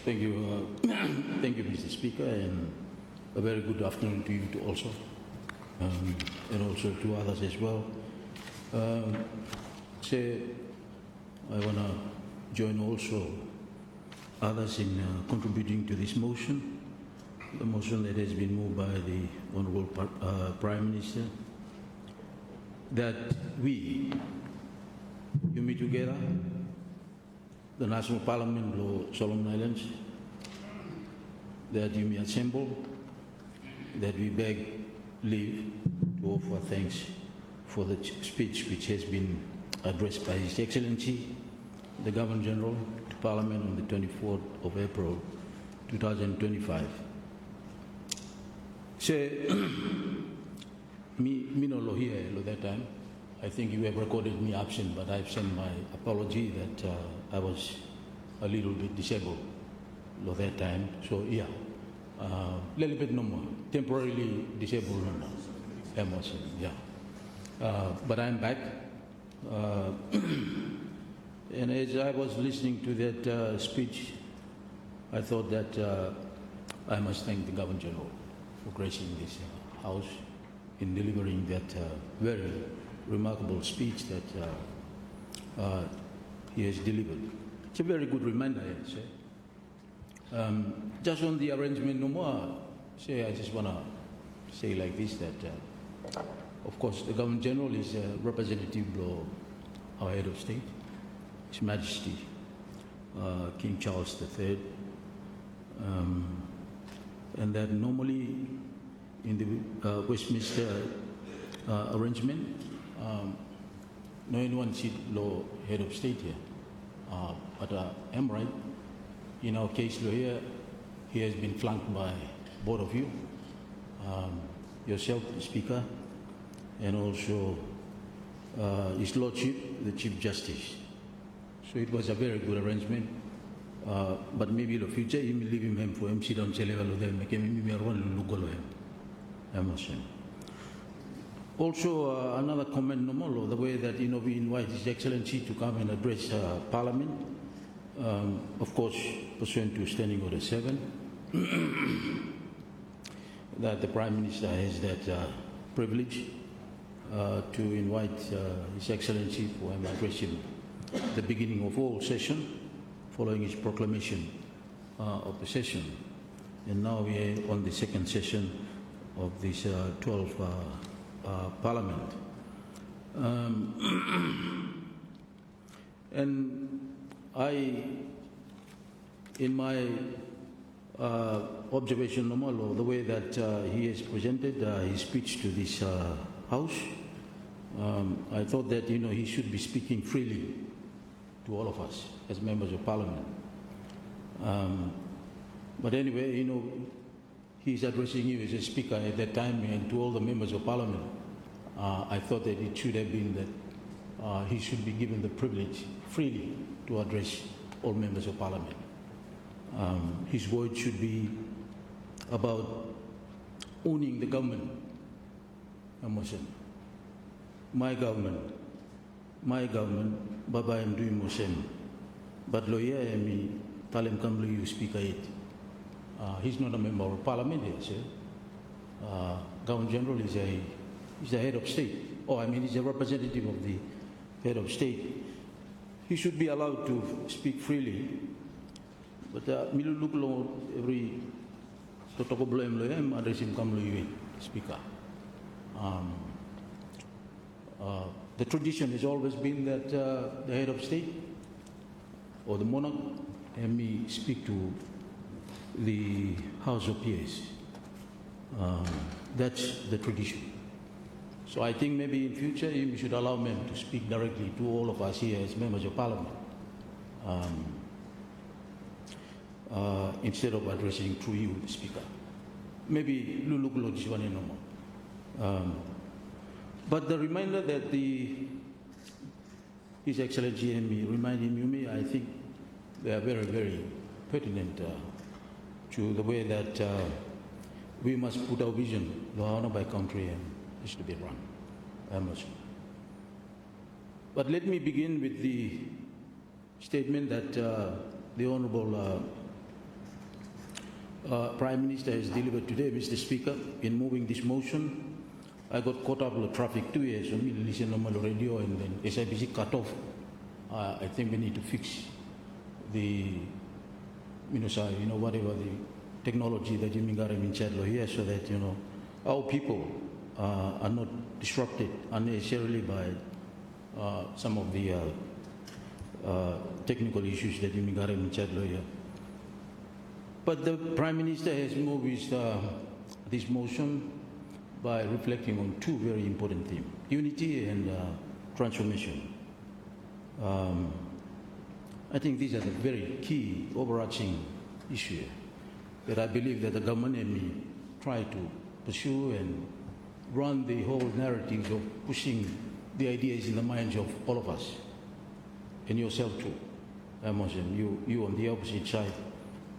Thank you, thank you, Mr. Speaker, and a very good afternoon to you too also, and also to others as well. I want to join also others in contributing to this motion, the motion that has been moved by the Honourable Prime Minister, that we, you meet together, the National Parliament of Solomon Islands, that you may assemble, that we beg leave to offer thanks for the speech which has been addressed by His Excellency, the Governor General, to Parliament on the 24th of April 2025. Me no here at that time. I think you have recorded me absent, but I've sent my apology that I was a little bit disabled at that time. So yeah, little bit no more, temporarily disabled no more. Emotion, yeah. But I'm back. And as I was listening to that speech, I thought that I must thank the Governor General for gracing this House in delivering that very remarkable speech that he has delivered. It's a very good reminder, I'd say. Just on the arrangement no more, I just want to say like this, that of course the Governor General is a representative of our head of state, His Majesty King Charles III, and that normally in the Westminster arrangement, no one seat law head of state here, but I'm right. In our case, law here, he has been flanked by both of you, yourself, the Speaker, and also His Lordship, the Chief Justice. So it was a very good arrangement. But maybe in the future, you may leave him for MC down level of them, make him also, another comment, the way that we invite His Excellency to come and address Parliament, of course, pursuant to Standing Order 7, that the Prime Minister has that privilege to invite His Excellency for him to address him at the beginning of all session, following his proclamation of the session. And now we are on the second session of this 12th Parliament. And I, in my observation, the way that he has presented his speech to this House, I thought that he should be speaking freely to all of us as members of Parliament. But anyway, he's addressing you as a speaker at that time, and to all the members of Parliament. I thought that it should have been that he should be given the privilege freely to address all members of Parliament. His words should be about owning the government. My government, Baba am doing Osem. But lawyer me Talem Kamlu you speaker it. He's not a member of Parliament here, sir. Governor General is the head of state. He's a representative of the head of state. He should be allowed to speak freely. But milu look every totoko blame loyem address him Kamlu speaker. The tradition has always been that the head of state or the monarch and me speak to the House of Peers. That's the tradition. So I think maybe in future we should allow them to speak directly to all of us here as members of Parliament, instead of addressing through you, the Speaker. Maybe lulukulo this one no more. But the reminder that His Excellency and me reminding me, I think they are very, very pertinent to the way that we must put our vision, the honor by country, and is to be run. But let me begin with the statement that the Honourable Prime Minister has delivered today, Mr. Speaker, in moving this motion. I got caught up with traffic 2 years, so me listen normal radio and then SIBC cut off. I think we need to fix the, whatever the technology that you got in Chadlo here so that, our people are not disrupted unnecessarily by some of the technical issues that you got in Chadlo here. But the Prime Minister has moved this motion by reflecting on two very important themes, unity and transformation. I think these are the very key overarching issues that I believe that the government and me try to pursue and run the whole narrative of pushing the ideas in the minds of all of us, and yourself too, Osem, you on the opposite side,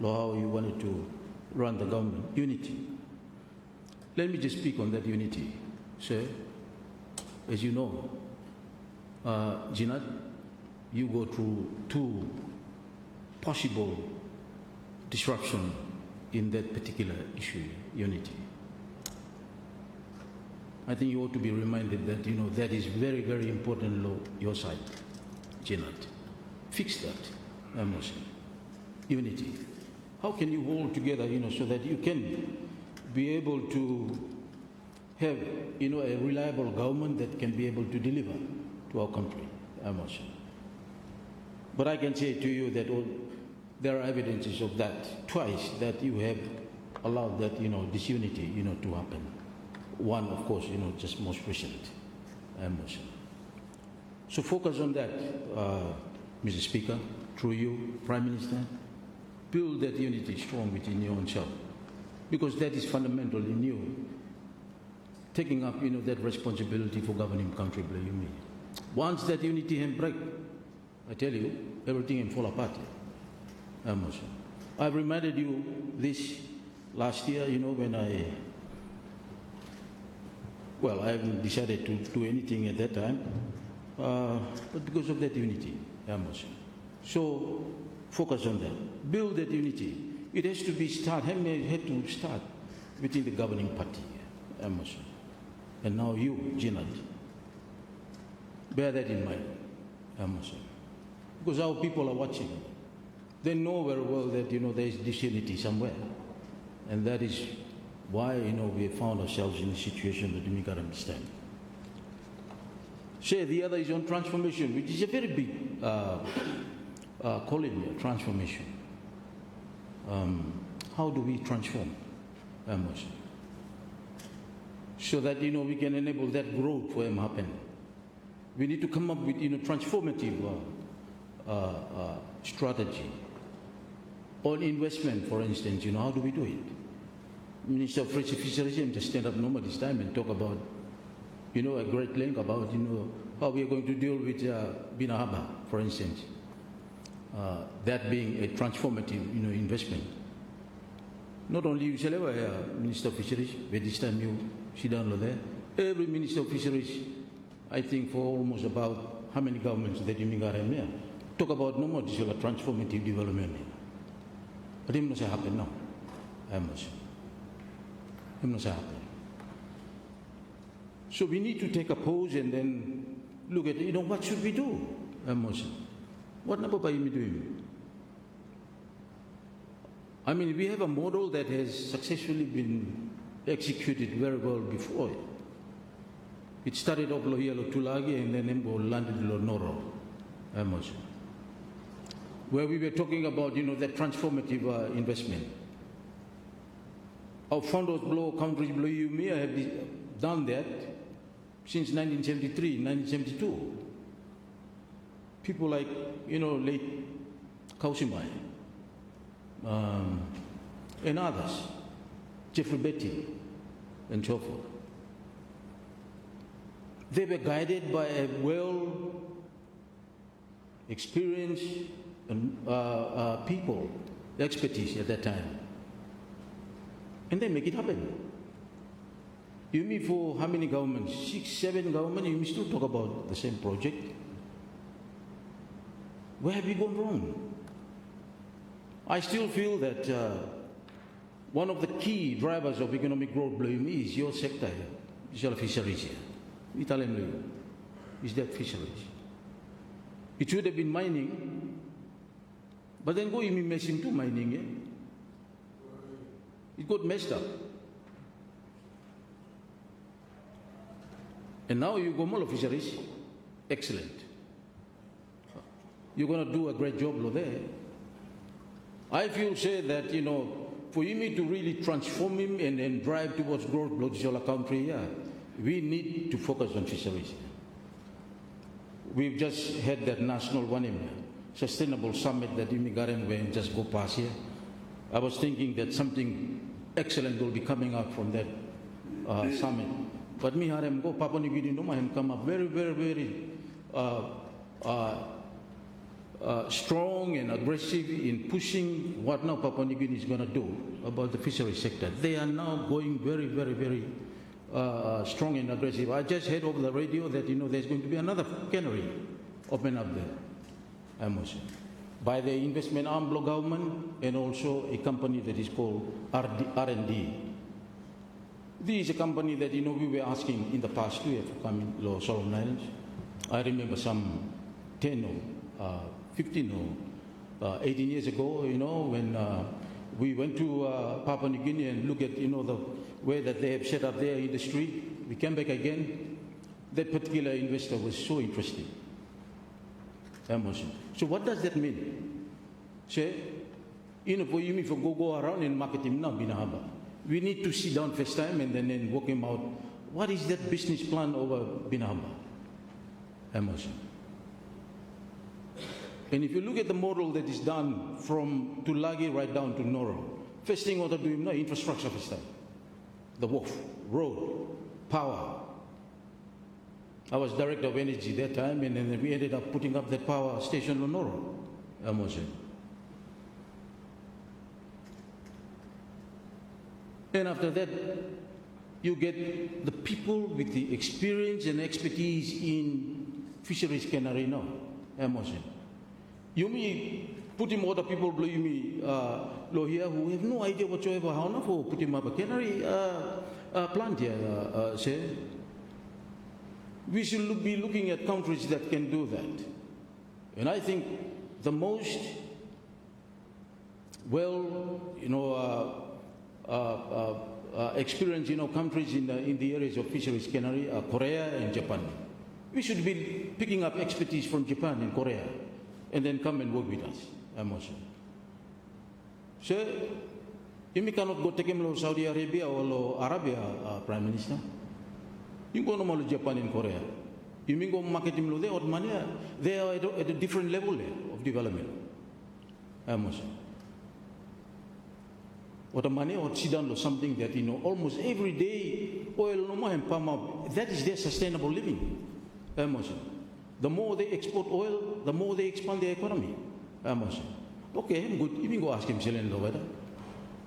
how you wanted to run the government. Unity. Let me just speak on that unity, sir. As you know, GNUT, you go through two possible disruption in that particular issue, unity. I think you ought to be reminded that, that is very, very important law, your side, GNUT. Fix that, Osem. Unity. How can you hold together, so that you can be able to have, a reliable government that can be able to deliver to our country, Osem. But I can say to you that there are evidences of that twice that you have allowed that, disunity, to happen. One, of course, just most recent, Osem. So focus on that, Mr. Speaker, through you, Prime Minister. Build that unity strong within your own self, because that is fundamental in you taking up, that responsibility for governing country, believe me. Once that unity can break, I tell you, everything can fall apart. I've reminded you this last year, when I haven't decided to do anything at that time, but because of that unity, so focus on that. Build that unity. It has to be had to start within the governing party, and now you, GNUT, bear that in mind, because our people are watching. They know very well that, there is disunity somewhere, and that is why, we have found ourselves in a situation that we can't understand. Say the other is on transformation, which is a very big calling, transformation. How do we transform emotion so that we can enable that growth for them happen? We need to come up with transformative strategy on investment, for instance. How do we do it? Minister of Fisheries just stand up normal this time and talk about a great length about how we are going to deal with Bina Harbour, for instance. That being a transformative, investment. Not only you shall ever hear Minister of Fisheries, but this time you sit down there. Every Minister of Fisheries, I think for almost about how many governments that you got here, talk about no more this transformative development. But it must happen now. It must happen. So we need to take a pause and then look at, what should we do? What number are you doing? I mean, we have a model that has successfully been executed very well before. It started off here Tulagi and then landed Noro, where we were talking about, that transformative investment. Our founders below countries below you may have done that since 1973, 1972. People like, late Kausimai and others, Jeffrey Betty, and so forth. They were guided by a well-experienced people, expertise at that time. And they make it happen. You mean for how many governments? 6, 7 governments, you still talk about the same project? Where have we gone wrong? I still feel that one of the key drivers of economic growth is your sector, is your fisheries here. Italian is that fisheries. It should have been mining, but then go mess into mining. It got messed up. And now you go more fisheries, excellent. You're going to do a great job there. I feel say that, for him to really transform him and drive towards growth in our country, we need to focus on fisheries. We've just had that national sustainable summit that Imigarem went just go past here. I was thinking that something excellent will be coming out from that summit. But me harem go Papua New Guinea no mahem come up very, very, very strong and aggressive in pushing what now Papua New Guinea is going to do about the fishery sector. They are now going very, very, very strong and aggressive. I just heard over the radio that there's going to be another cannery open up there, by the investment arm block government and also a company that is called R&D. This is a company that we were asking in the past to come in Lower Solomon Islands. I remember some 10 or 15 or 18 years ago, when we went to Papua New Guinea and look at the way that they have set up their industry. We came back again. That particular investor was so interested. So what does that mean? Say, for you for go around and market him now, Binahaba. We need to sit down first time and then work him out. What is that business plan over Binahaba? And if you look at the model that is done from Tulagi right down to Noro, first thing what to do now, infrastructure first time. The wharf, road, power. I was director of energy that time, and then we ended up putting up that power station on Noro. And after that, you get the people with the experience and expertise in fisheries cannery now. You may put him other people below me here who have no idea whatsoever how now for put him up a cannery plant here. Say, we should be looking at countries that can do that. And I think the most experienced countries in the areas of fisheries cannery are Korea and Japan. We should be picking up expertise from Japan and Korea and then come and work with us. So, you cannot go take him to Saudi Arabia or Arabia, Prime Minister. You go to Japan and Korea. You mean go market him there or money? They are at a different level of development. Or the money or sit down or something that almost every day oil no more and palm up. That is their sustainable living. The more they export oil, the more they expand their economy. Okay, good. You can go ask him,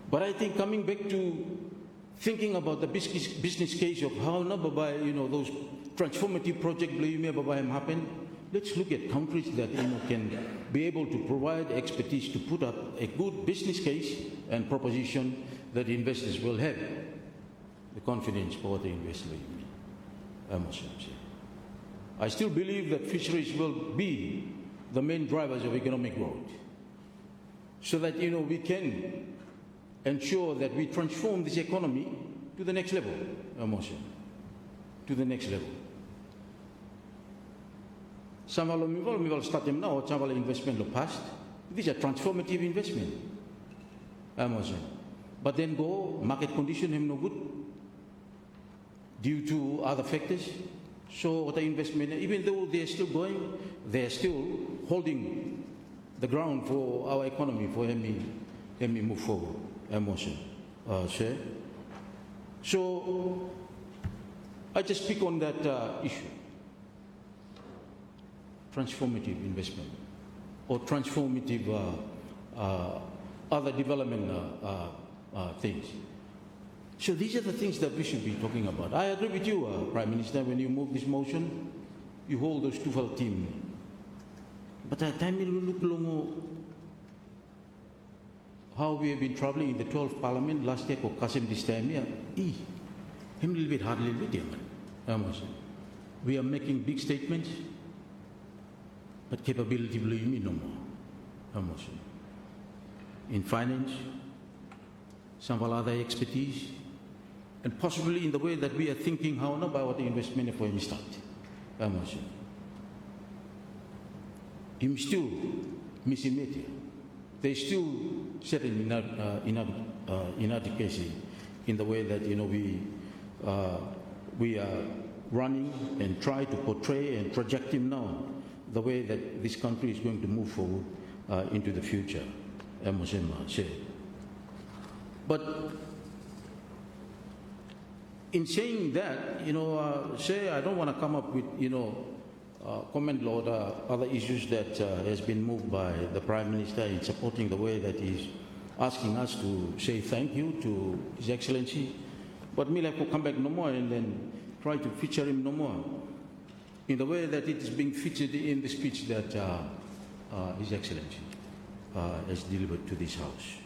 but I think coming back to thinking about the business case of how those transformative projects happen, let's look at countries that can be able to provide expertise to put up a good business case and proposition that investors will have the confidence for the investment. I still believe that fisheries will be the main drivers of economic growth, so that we can ensure that we transform this economy to the next level, to the next level. Some of them will start them now, some investment will past. These are transformative investment. But then go, market condition him no good due to other factors. So the investment, even though they are still going, they are still holding the ground for our economy, for me move forward. So I just speak on that issue. Transformative investment or transformative other development things. So these are the things that we should be talking about. I agree with you, Prime Minister, when you move this motion, you hold those two team. But at time you look long how we have been traveling in the 12th Parliament last year, Kasim this time here, him a little bit hard, a little bit, we are making big statements, but capability no more. In finance, some of our other expertise, and possibly in the way that we are thinking how not about the investment for him start. Him still missing media. They still certain inadequacy in the way that we are running and try to portray and project him now the way that this country is going to move forward into the future. But in saying that, I don't want to come up with comment on other issues that has been moved by the Prime Minister in supporting the way that he's asking us to say thank you to His Excellency. But me like to come back no more and then try to feature him no more in the way that it is being featured in the speech that His Excellency has delivered to this House.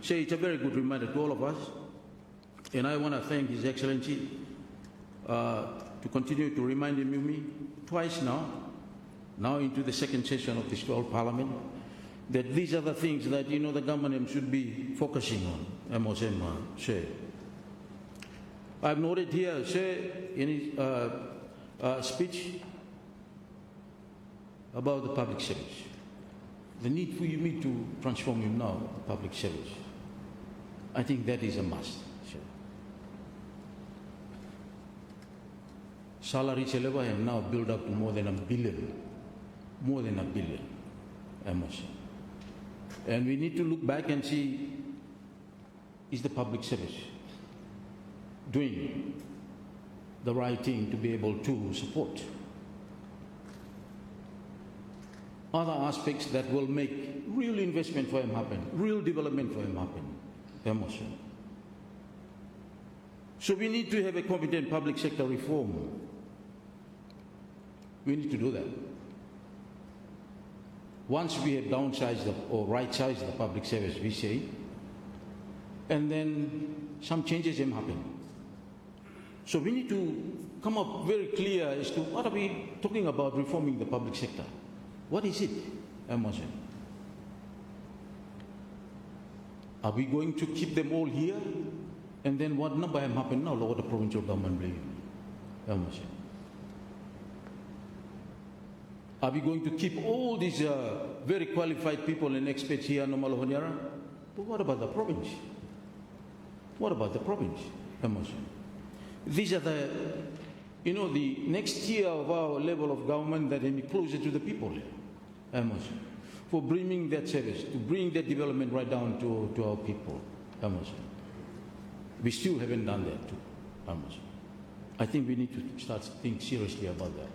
So it's a very good reminder to all of us, and I want to thank His Excellency to continue to remind him of me twice now into the second session of this 12th Parliament, that these are the things that the government should be focusing on. Osem, I've noted here, in his speech about the public service, the need for you to transform him now, public service. I think that is a must. Salaries level have now built up to more than $1 billion. More than $1 billion. And we need to look back and see, is the public service doing the right thing to be able to support other aspects that will make real investment for him happen, real development for him happen. So we need to have a competent public sector reform. We need to do that. Once we have downsized or right-sized the public service, we say, and then some changes have happened. So we need to come up very clear as to what are we talking about reforming the public sector. What is it, Amazon? Are we going to keep them all here? And then what number have happened now, what the provincial government believe? Amazon. Are we going to keep all these very qualified people and experts here in Honiara? But what about the province? What about the province? These are the next tier of our level of government that is closer to the people here. For bringing that service, to bring that development right down to our people. We still haven't done that too. I think we need to start thinking seriously about that.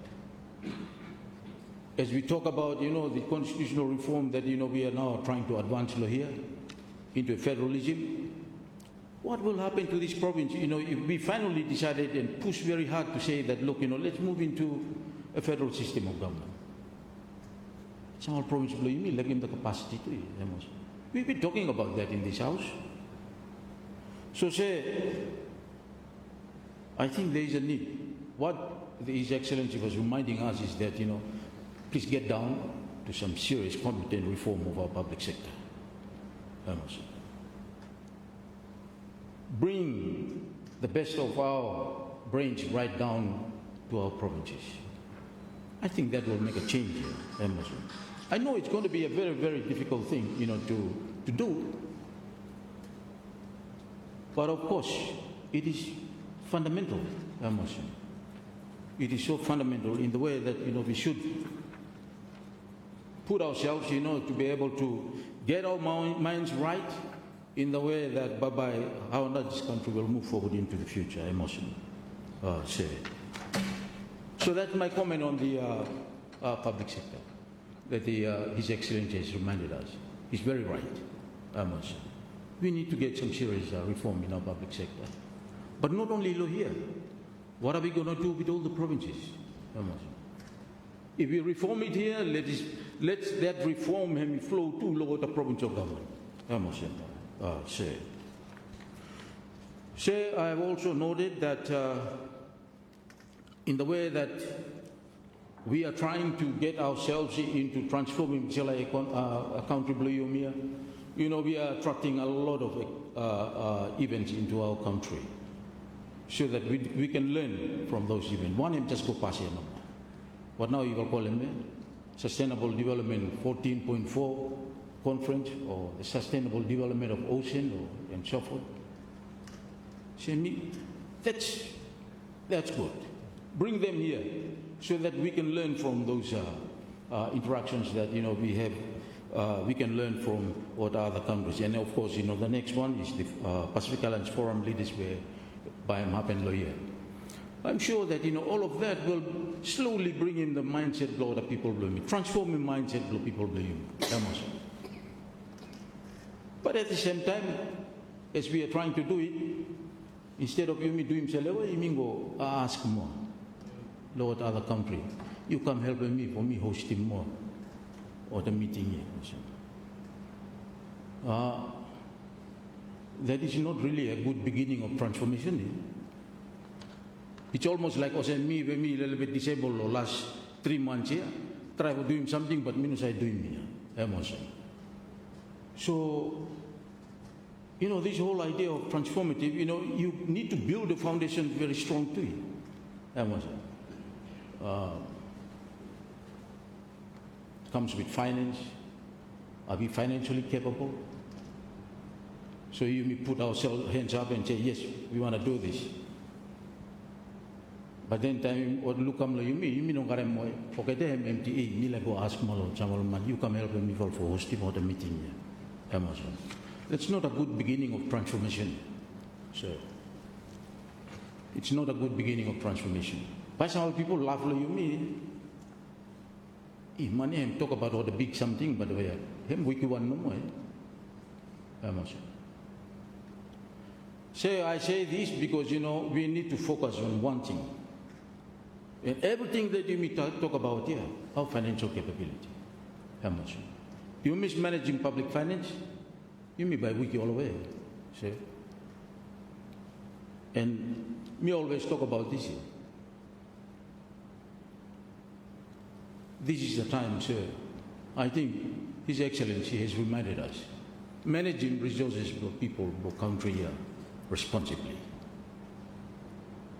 As we talk about, the constitutional reform that, we are now trying to advance here into a federalism, what will happen to this province, if we finally decided and pushed very hard to say that, look, let's move into a federal system of government. Some province will give the capacity to it. We've been talking about that in this House. So I think there is a need. What His Excellency was reminding us is that, please get down to some serious, competent reform of our public sector. Bring the best of our brains right down to our provinces. I think that will make a change here. I know it's going to be a very, very difficult thing, to do. But of course, it is fundamental. It is so fundamental in the way that, we should put ourselves, to be able to get our minds right in the way that by how this country will move forward into the future. So that's my comment on the public sector that His Excellency has reminded us. He's very right. We need to get some serious reform in our public sector. But not only Lilo here. What are we going to do with all the provinces? If we reform it here, let that reform flow to the provincial government. Say, I have also noted that in the way that we are trying to get ourselves into transforming accountability, we are attracting a lot of events into our country so that we can learn from those events. One is just go pass it. What now you will call them Sustainable Development 14.4 Conference or the Sustainable Development of Ocean and so forth. So that's good. Bring them here so that we can learn from those interactions that we have. We can learn from what other countries. And of course, the next one is the Pacific Islands Forum Leaders where by happen lawyer. I'm sure that all of that will slowly bring in the mindset of the people blooming, transforming mindset of people blooming. But at the same time, as we are trying to do it, instead of you doing you go ask more. Lord, other country, you come help me for me hosting more or the meeting here. That is not really a good beginning of transformation. It's almost like Osem, me a little bit disabled or last 3 months here, try to doing something, but minus I doing me. So, this whole idea of transformative, you need to build a foundation very strong to it. Comes with finance. Are we financially capable? So you may put ourselves hands up and say, yes, we want to do this. But then time what look you mean no gare mo forget them MTE ni go ask malo chamal man you come help me for hosting or the meeting here. That's not a good beginning of transformation. So it's not a good beginning of transformation. By some people laugh you mean money and talk about all the big something, but him wiki one no more. So I say this because we need to focus on one thing. And everything that you talk about here, our financial capability. You mismanaging public finance, you mean by wiki all the way. See? And me always talk about this here. This is the time, sir. I think His Excellency has reminded us. Managing resources for people, for country here, responsibly.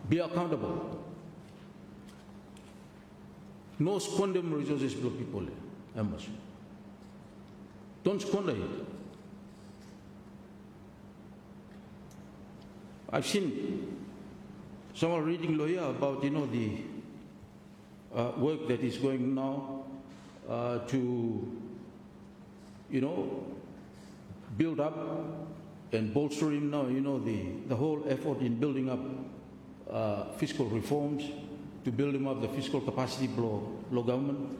Be accountable. No squander resources for people. Don't squander it. I've seen someone reading lawyer about the work that is going now to build up and bolstering now the whole effort in building up fiscal reforms, to building up the fiscal capacity of law government.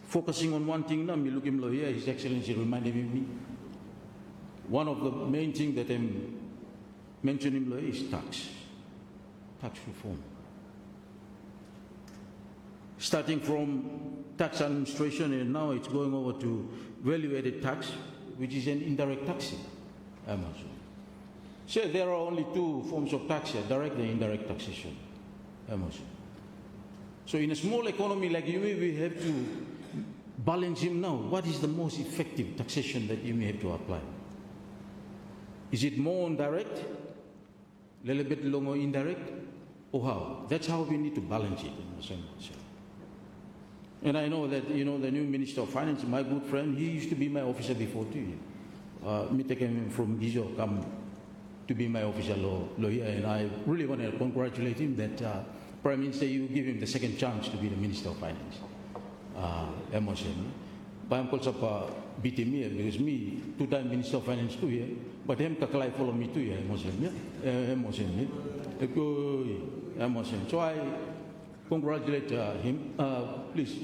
Focusing on one thing now, me look him here, His Excellency reminded me. One of the main things that I'm mentioning is tax reform. Starting from tax administration and now it's going over to value-added tax, which is an indirect tax. So there are only 2 forms of tax here, direct and indirect taxation. So in a small economy like you we have to balance him now. What is the most effective taxation that you may have to apply? Is it more on direct, a little bit longer indirect, or how? That's how we need to balance it. And I know that, the new Minister of Finance, my good friend, he used to be my officer before too. Me taking him from Gizo come to be my officer lawyer, and I really want to congratulate him that Prime Minister, you give him the second chance to be the Minister of Finance. But I'm called beat him here because me, 2-time Minister of Finance too here, but him kakalai follow me too here, So I congratulate him. Please,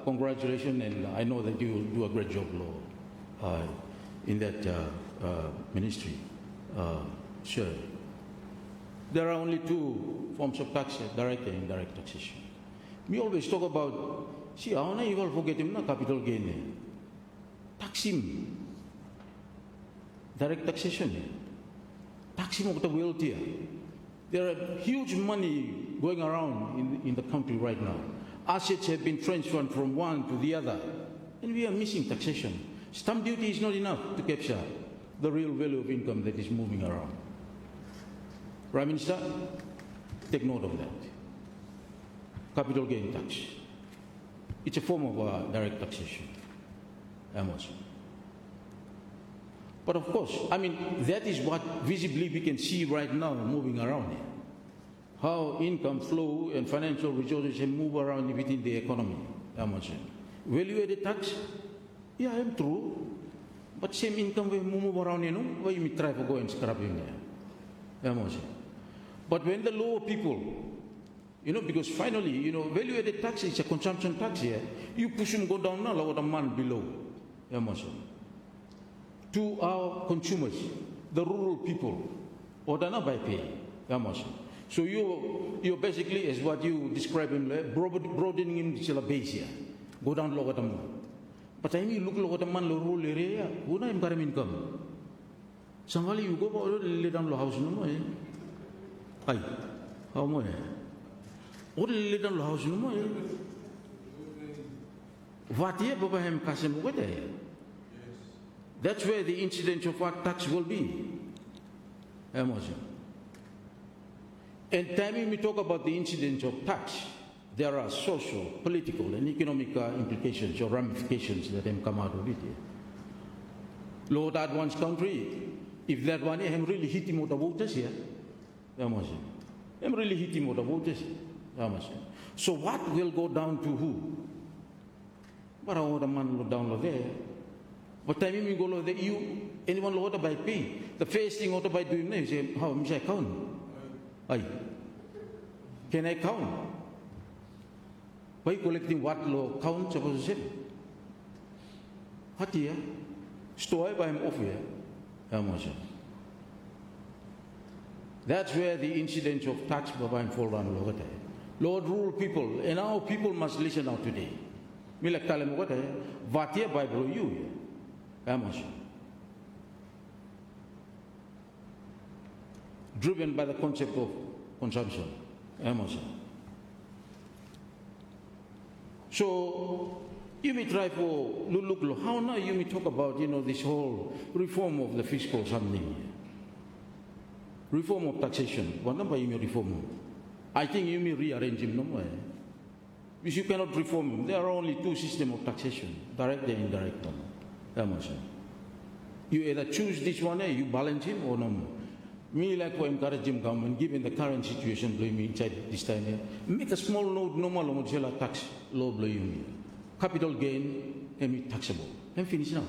congratulations, and I know that you will do a great job, in that ministry. Sure. There are only 2 forms of tax, direct and indirect taxation. We always talk about, see, how na you will forget him na capital gain. Tax him. direct taxation. Taxing of the wealthy. There are huge money going around in the country right now. Assets have been transferred from one to the other, and we are missing taxation. Stamp duty is not enough to capture the real value of income that is moving around. Prime Minister, take note of that. Capital gain tax. It's a form of direct taxation. But of course, I mean, that is what visibly we can see right now moving around here. How income flow and financial resources move around within the economy. Value-added tax, yeah, I'm true. But same income will move around, why you try to go and scrap in there. But when the lower people, because finally, value-added tax is a consumption tax here. You push them go down now, like a man below. To our consumers, the rural people, or they're not by pay. So you're basically, as what you describe him, broadening him to the base here. Go down low at the man. But I mean, look at the man, rural area, who not income income. Somebody you go lay down the house, no more. Aye, how more? What lay down the house, no more. What here, Baba Ham Kasim, what there? That's where the incidence of what tax will be. And time we talk about the incidence of tax, there are social, political, and economic implications or ramifications that have come out of it. Lord, that one's country, if that one, I'm really hitting with the voters here. I'm really hitting with the voters. So what will go down to who? But I want a man down there. But time we go there, you, anyone order by pay. The first thing order by doing is say, how much I count? Aye. Can I count? By collecting what law count supposed to say? What here? Store by him off here. That's where the incidence of tax by him fall down lower there. Lord, rural people, and our people must listen out today. Me like tell them what here by blow you. Driven by the concept of consumption. So you may try for look how now you may talk about this whole reform of the fiscal something. Reform of taxation. What number you may reform? I think you may rearrange him no more. Because you cannot reform him. There are only two systems of taxation, direct and indirect one. You either choose this one, you balance him or no. Me like for encouraging government, given the current situation, blame me inside this time here, make a small note, normal tax law blame. Capital gain, and taxable. I'm finished now.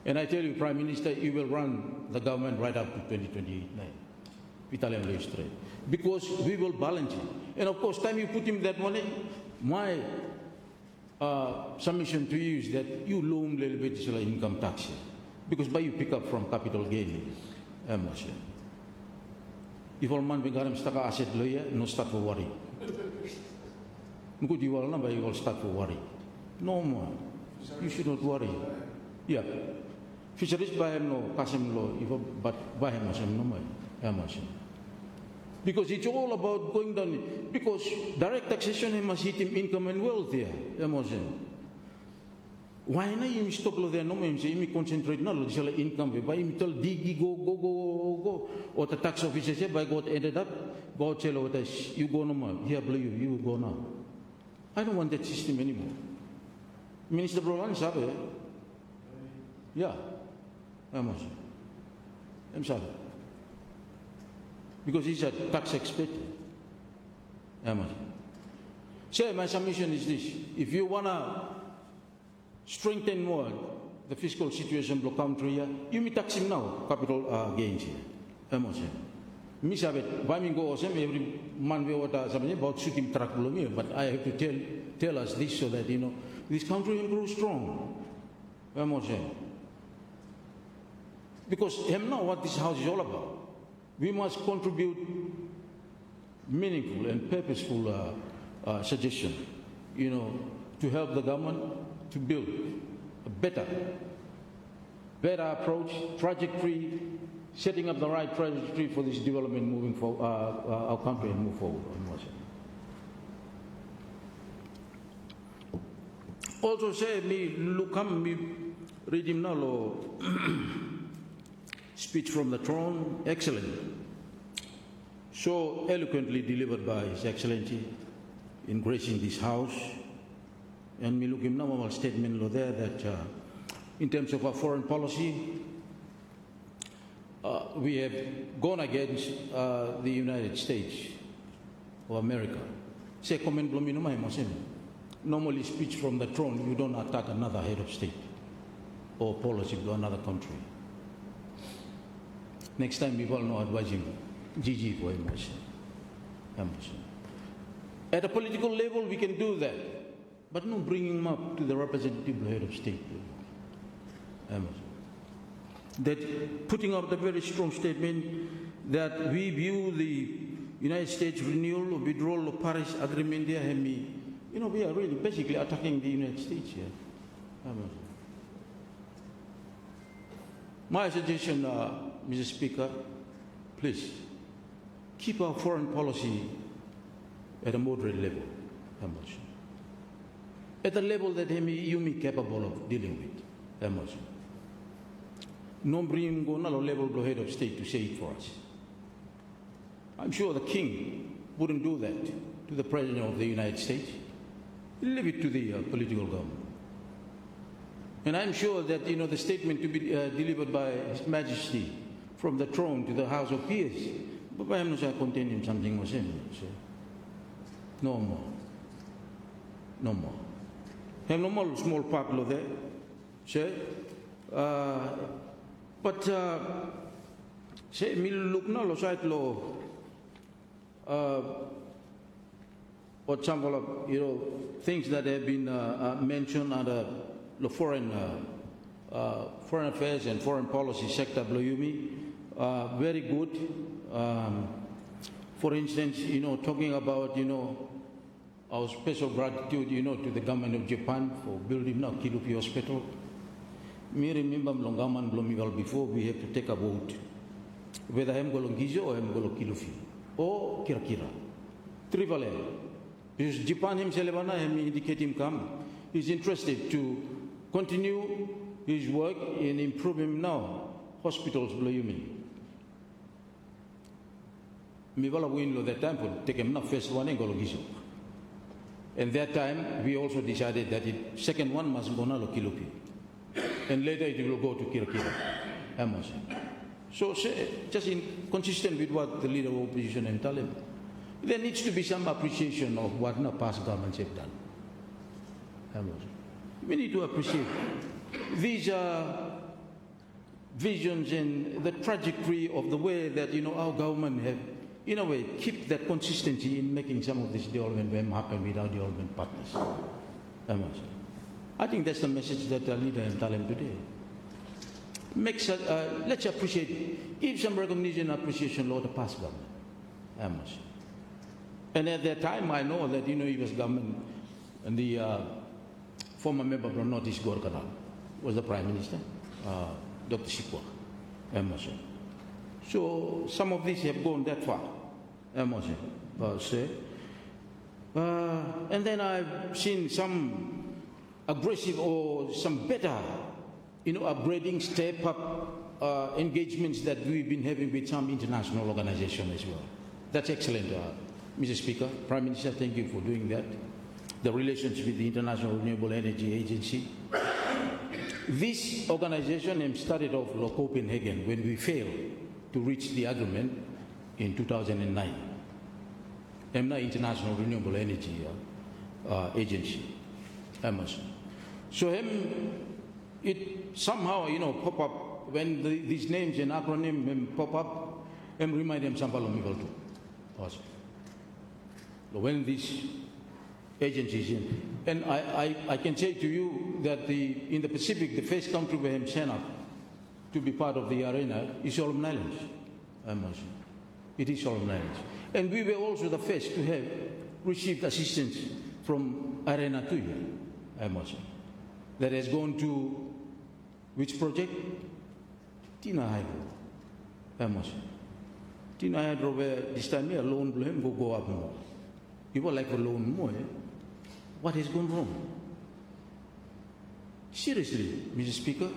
And I tell you, Prime Minister, you will run the government right up to 2029. Because we will balance it. And of course, time you put him that money, my submission to you is that you loan a little bit income tax. Because by you pick up from capital gain. If all man began to start asset lawyer, no start for worry. Good, you will not, but you will start for worry. No more. You should not worry. Yeah. Fisheries by him no, Kasim law, but by him no more. Because it's all about going down. Because direct taxation must hit him income and wealth here. Why not you stop there? No, you concentrate not on the income. By him tell dig go. Or the tax officer say, by God ended up, go tell what you go no more. Here, you go now. I don't want that system anymore. Minister Brolan sabe. Yeah. I'm sorry. Because he's a tax expert. So my submission is this. If you want to strengthen more the fiscal situation of the country, you may tax him now, capital gains here. Me sabe, why me go Osem, every man we want something about shooting truck below me, but I have to tell us this so that, this country will grow strong. Because him know what this house is all about. We must contribute meaningful and purposeful suggestion, to help the government to build a better better approach, trajectory, setting up the right trajectory for this development moving forward, our country and move forward. Also say me lukam me read him now speech from the throne, excellent. So eloquently delivered by His Excellency in gracing this house. And me look him now statement lo there that in terms of our foreign policy, we have gone against the United States of America. Say comment blomino mai mosem. Normally speech from the throne, you don't attack another head of state or policy to another country. Next time we will know advising GG for emotion. At a political level, we can do that, but no bringing him up to the representative head of state. That putting up the very strong statement that we view the United States renewal or withdrawal of Paris Agreement there, you know, we are really basically attacking the United States here. My suggestion, Mr. Speaker, please keep our foreign policy at a moderate level, at a level that you may be capable of dealing with. No bring go na level the head of state to say it for us. I'm sure the king wouldn't do that to the president of the United States. He'll leave it to the political government. And I'm sure that the statement to be delivered by His Majesty from the throne to the House of Peers, but I am not containing something was in. No more. No more. Have no more small part of there. Say, but say me look no lo site lo or some of things that have been mentioned under the foreign affairs and foreign policy sector very good. For instance, talking about our special gratitude to the government of Japan for building now Kilupi Hospital. Me remember Mlongaman Blomival before we have to take a vote whether I'm going to Gizo or I'm going to Kilufi or Kirakira. Trivalent. Because Japan himself indicating come, he's interested to continue his work in improving now hospitals Bloyumi. Mivala win that time for take him now first one and go to Gizo. And that time we also decided that the second one must go now to Kilupi. And later it will go to Kirakira. So just consistent with what the leader of opposition and tell him, there needs to be some appreciation of what the past governments have done. We need to appreciate these visions and the trajectory of the way that our government have, in a way, keep that consistency in making some of this development happen with our development partners. I think that's the message that the leader and tell him today. Let's appreciate, give some recognition and appreciation of the past government. And at that time, I know that US government and the former member from Northeast Gorkana was the Prime Minister, Dr. Sikwa. So some of these have gone that far. And then I've seen some aggressive or some better, upgrading, step up engagements that we've been having with some international organizations as well. That's excellent, Mr. Speaker. Prime Minister, thank you for doing that. The relations with the International Renewable Energy Agency. This organization started off in Copenhagen when we failed to reach the agreement in 2009. EMNA International Renewable Energy Agency. So it somehow, pop up when these names and acronyms pop up and remind them some too. Also. When these agencies, and I can say to you that in the Pacific, the first country we have sent up to be part of the arena is Solomon Islands. It is Solomon Islands. And we were also the first to have received assistance from Arena 2 that has gone to Which project? Tina Hydro. Amos. Tina Hydro, where this time a loan blame go up more. People like a loan more. What has gone wrong? Seriously, Mr. Speaker,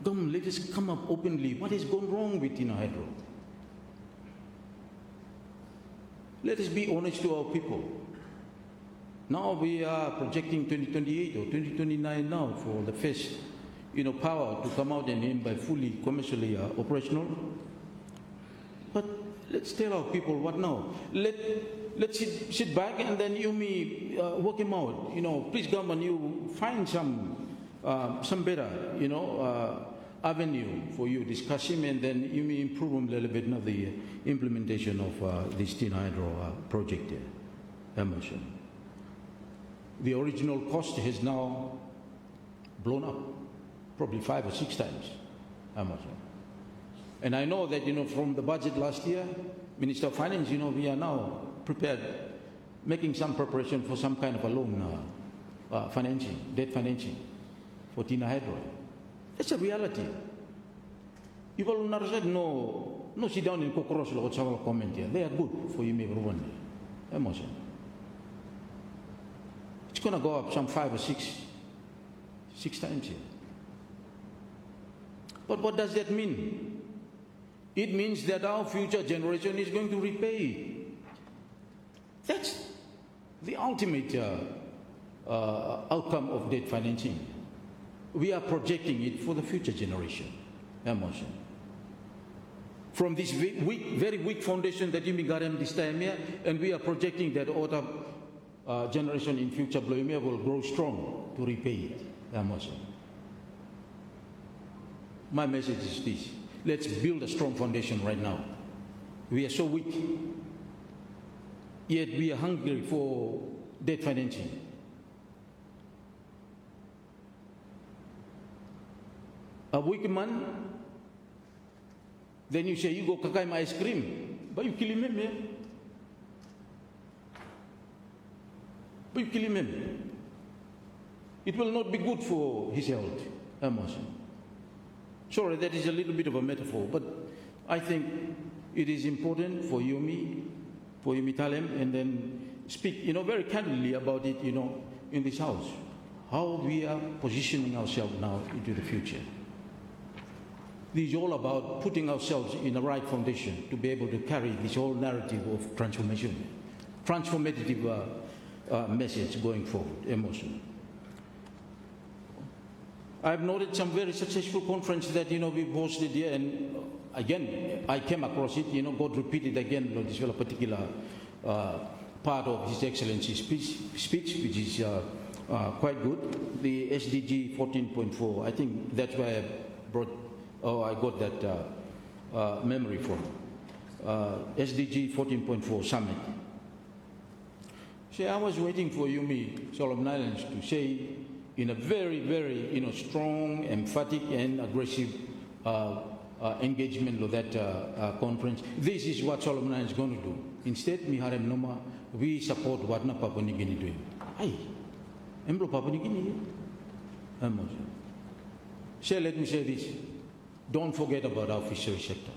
government, let us come up openly. What has gone wrong with Tina Hydro? Let us be honest to our people. Now we are projecting 2028 or 2029 now for the first, power to come out and aim by fully commercially operational. But let's tell our people what now. Let's sit back and then you may work him out. Please, government, you find some better, avenue for you discuss him, and then you may improve him a little bit now the implementation of this Tina Hydro project here. Emerson. The original cost has now blown up, probably 5 or 6 times. Emerson. And I know that, from the budget last year, Minister of Finance, we are now prepared, making some preparation for some kind of a loan financing, debt financing for Tina Hydro. That's a reality. People who said no sit down in cockroach or travel comment here. They are good for you, maybe one day. Emotion. It's going to go up some 5 or 6 times here. But what does that mean? It means that our future generation is going to repay it. That's the ultimate outcome of debt financing. We are projecting it for the future generation. Emotion. From this very weak foundation that you got this time here, and we are projecting that other generation in future will grow strong to repay it. Emotion. My message is this. Let's build a strong foundation right now. We are so weak, yet we are hungry for debt financing. A weak man, then you say, you go kakai my ice cream, but you kill him, eh? But you kill him. It will not be good for his health. Emotion. Sorry, that is a little bit of a metaphor, but I think it is important for you, tell him, and then speak, very candidly about it, in this house, how we are positioning ourselves now into the future. This is all about putting ourselves in the right foundation to be able to carry this whole narrative of transformation, transformative message going forward, emotion. I've noted some very successful conferences that, we've hosted here, and again, I came across it, God repeated again, this particular part of His Excellency's speech, which is quite good. The SDG 14.4, I think that's why I got that memory from. SDG 14.4 summit. See, I was waiting for Yumi Solomon Islands to say in a very, very, strong, emphatic, and aggressive engagement of that conference. This is what Solomon Islands is going to do. Instead, we support what Papua New Guinea doing. Hey, Papua New Guinea. So let me say this. Don't forget about our fisheries sector.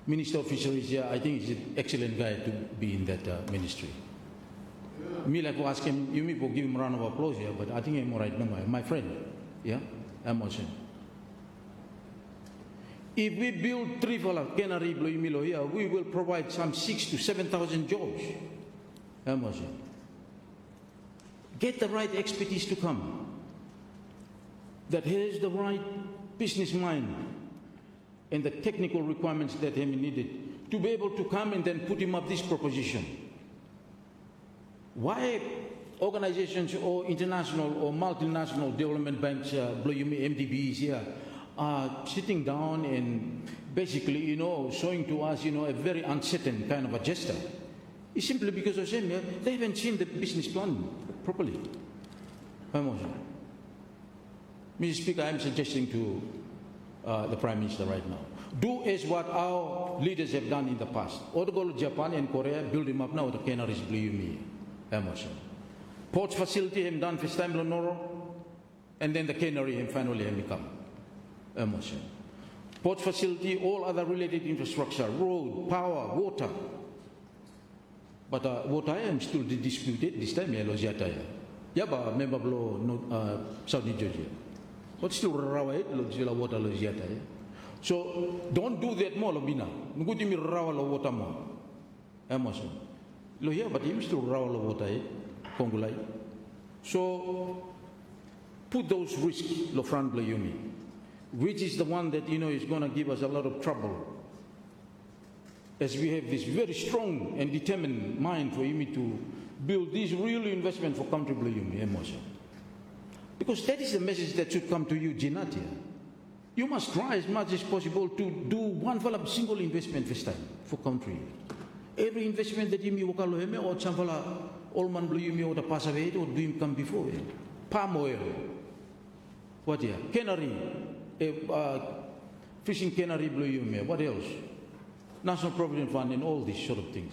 Minister of Fisheries, I think he's an excellent guy to be in that ministry. Me like to ask him, you may give him a round of applause here, but I think I'm all right now, my friend. Yeah, I'm also. If we build Tiva, Canary, Blue Milo here, we will provide some 6,000 to 7,000 jobs. I'm also. Get the right expertise to come. That has the right business mind and the technical requirements that he needed to be able to come and then put him up this proposition. Why organizations or international or multinational development banks, MDBs here, are sitting down and basically, showing to us, a very uncertain kind of a gesture? It's simply because of them, they haven't seen the business plan properly. Mr. Speaker, I'm suggesting to the Prime Minister right now, do as what our leaders have done in the past. Or to go to Japan and Korea, build them up now with the Canaries, Blue Ports facility have done first time Lonoro. And then the cannery and finally become emotion. Port facility, all other related infrastructure, road, power, water. But what I am still disputed this time, Yaba member below Saudi Georgia. But still rawa lo water lo ziata. So don't do that more lobina. Ngudi mi rawa lo water more. Emotion. Lo ya but him still rawa lo water Kongulai. So put those risks lo front lo yumi, which is the one that is going to give us a lot of trouble. As we have this very strong and determined mind for Yumi to build this real investment for country below Yumi emotion. Because that is the message that should come to you, GNUT. You must try as much as possible to do one single investment this time for country. Every investment that Yumi wakalo heme or chamfala Olman below Yumi or the Pasavate or do him come before it. Palm oil. What here? Cannery. Fishing cannery below Yumi. What else? National Provident Fund and all these sort of things.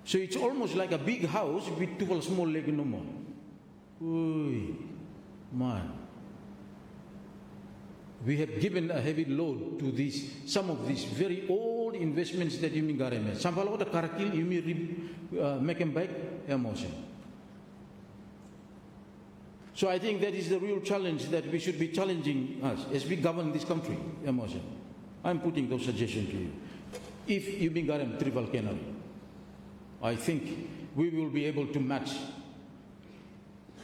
So it's almost like a big house with 2 small legs no more. Oy, man. We have given a heavy load to some of these very old investments that you mean gareme. Sampala the karakil you mean make them back emotion. So I think that is the real challenge that we should be challenging us as we govern this country. Emotion. I'm putting those suggestions to you. If you bring a triple cannery, I think we will be able to match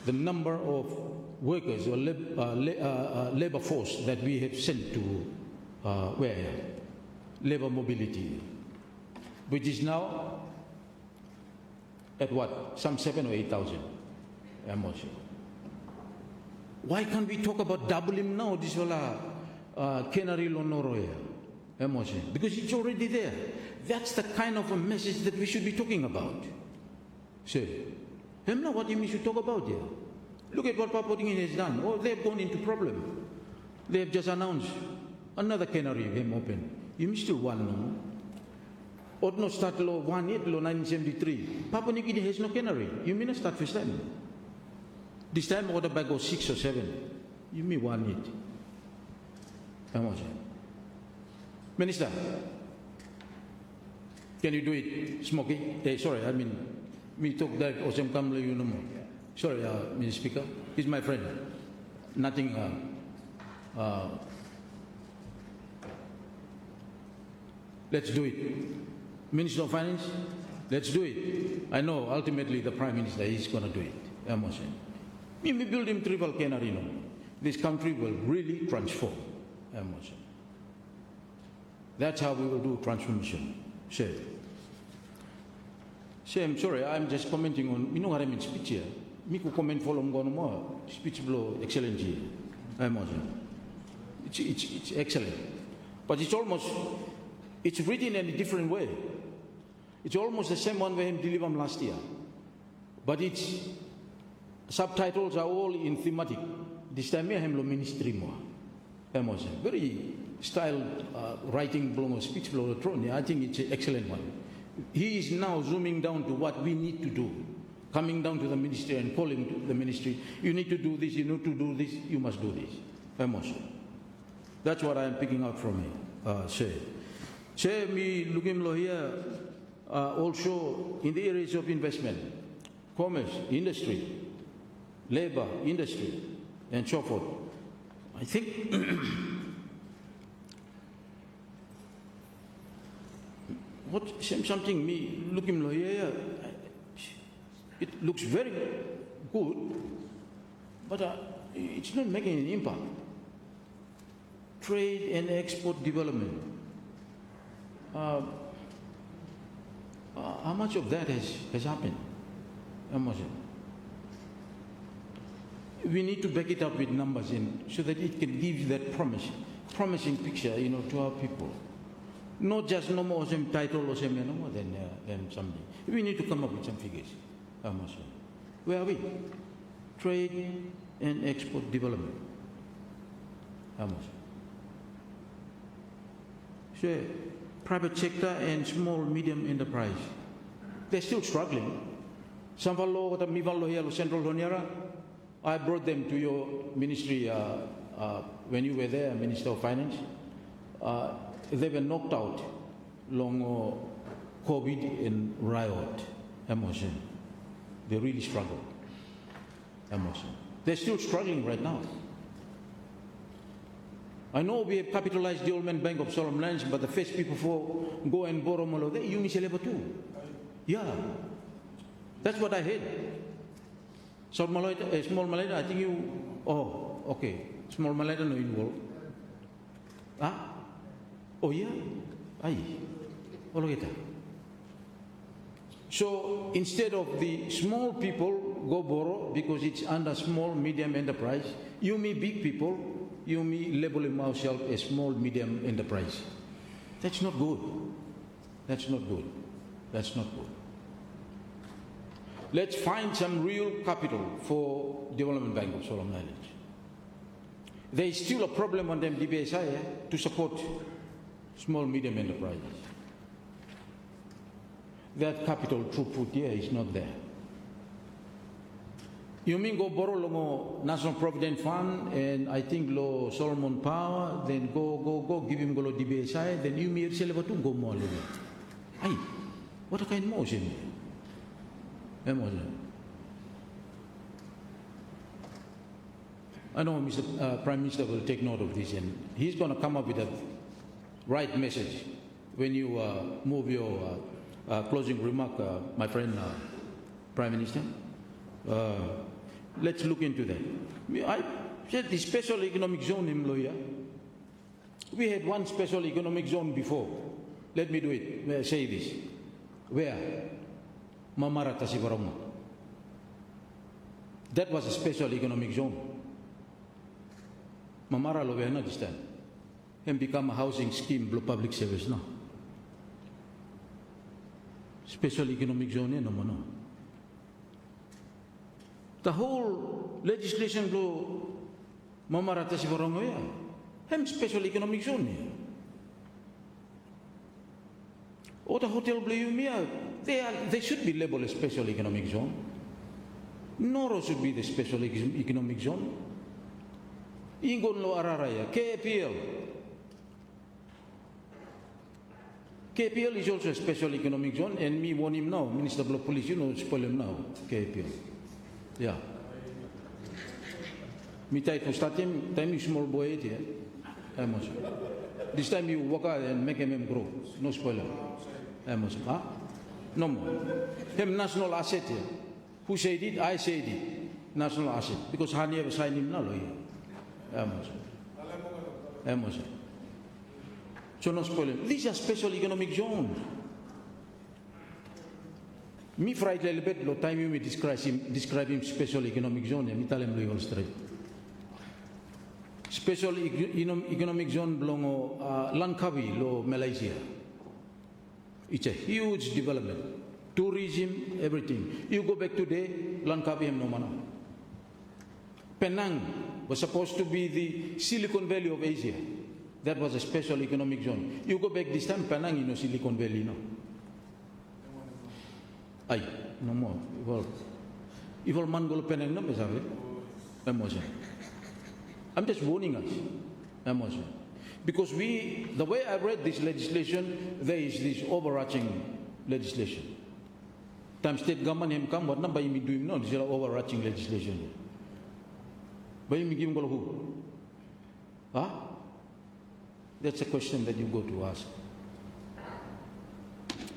the number of workers or labor force that we have sent to labor mobility, which is now at what? Some 7,000 or 8,000. Emotion. Why can't we talk about doubling now this cannery lonoroya emotion? Because it's already there. That's the kind of a message that we should be talking about. So, know what we should talk about here. Look at what Papua New Guinea has done. Oh, they've gone into problem. They have just announced another cannery came open. You still one no. Odno start law 1973. Papua New Guinea has no cannery. You mean start first time? This time order back goes 6 or 7. You may want it. Minister, can you do it, Smokey? Sorry, I mean, me talk that Osem Kamla, you know more. Sorry, Mr. Speaker. He's my friend. Nothing. Let's do it. Minister of Finance, let's do it. I know ultimately the Prime Minister is going to do it. Emotion. We build him triple cannery. This country will really transform. Emotion. That's how we will do transformation. Say, I'm sorry, I'm just commenting on, what I mean, speech here. Me could comment for more speech below excellent here. Emotion. It's excellent. But it's written in a different way. It's almost the same one we had delivered last year. But its subtitles are all in thematic. This time we have no ministry more. Emotion. Very styled writing below speech below the throne. I think it's an excellent one. He is now zooming down to what we need to do. Coming down to the ministry and calling to the ministry, you need to do this, you need to do this, you must do this. Emotion. That's what I am picking out from him. Say me looking here also in the areas of investment, commerce, industry, labor, industry, and so forth. I think something me looking here, it looks very good, but it's not making an impact. Trade and export development. How much of that has happened? We need to back it up with numbers so that it can give that promising picture, to our people. Not just no more Osem title or Osem no more than something. We need to come up with some figures. Where are we? Trade and export development. So, private sector and small medium enterprise. They're still struggling. Samvalo kata mivalo here Central Honiara. I brought them to your ministry when you were there, Minister of Finance. They were knocked out long COVID and riot emotion. They really struggled. Emotion. They're still struggling right now. I know we have capitalized the Old Man Bank of Solemn Lands, but the first people for go and borrow malo there, you miss too. Yeah. That's what I heard. Small Malay, I think you, oh, okay. Small Malay no involved. Ah? Oh yeah? Ay. Olo kita. So instead of the small people go borrow because it's under small, medium enterprise, you me big people, you me label yourself a small, medium enterprise. That's not good. That's not good. That's not good. Let's find some real capital for Development Bank of Solomon Islands. There is still a problem on them DBSI to support small, medium enterprises. That capital throughput here is not there. You mean go borrow lo National Provident Fund and I think lo Solomon Power, then go give him go lo DBSI, then you may yourself to go more. Ay, what a kind of motion. I know Mr. Prime Minister will take note of this and he's going to come up with a right message when you move your closing remark, my friend Prime Minister. Let's look into that. I said the special economic zone in Loya. We had one special economic zone before. Let me do it. Say this. Where? Mamara Tasivarama. That was a special economic zone. Mamara lo na this time. And become a housing scheme blow public service now. Special economic zone no no. The whole legislation blow Mamara Tasivarama ya. Hem special economic zone. Or the hotel Blue they should be labeled a special economic zone. Noro should be the special economic zone. Ingon lo Araraya, KPL. KPL is also a special economic zone, and me want him now, Minister of Police, you know, spoil him now, KPL. Yeah. Me try to start him, time you small boy, yeah. This time you walk out and make him grow. No spoiler. Huh? No more. Him national asset. Who said it? I said it. National asset. Because Hani ever signed him now. So no spoiler. These are special economic zones. Me fright a little bit, the time you describe him special economic zone, and me tell him legal straight. Special economic zone belong Langkawi, lo Malaysia. It's a huge development. Tourism, everything. You go back today, Langkawi no mana. Penang was supposed to be the Silicon Valley of Asia. That was a special economic zone. You go back this time, Penang is no Silicon Valley, no. Ay, no more. Evil man go Penang, no, emotion. I'm just warning us. Emotion. Because the way I read this legislation, there is this overarching legislation. Time state government him come, what number you doing? No, this is overarching legislation. But you give him who? Huh? That's a question that you go to ask.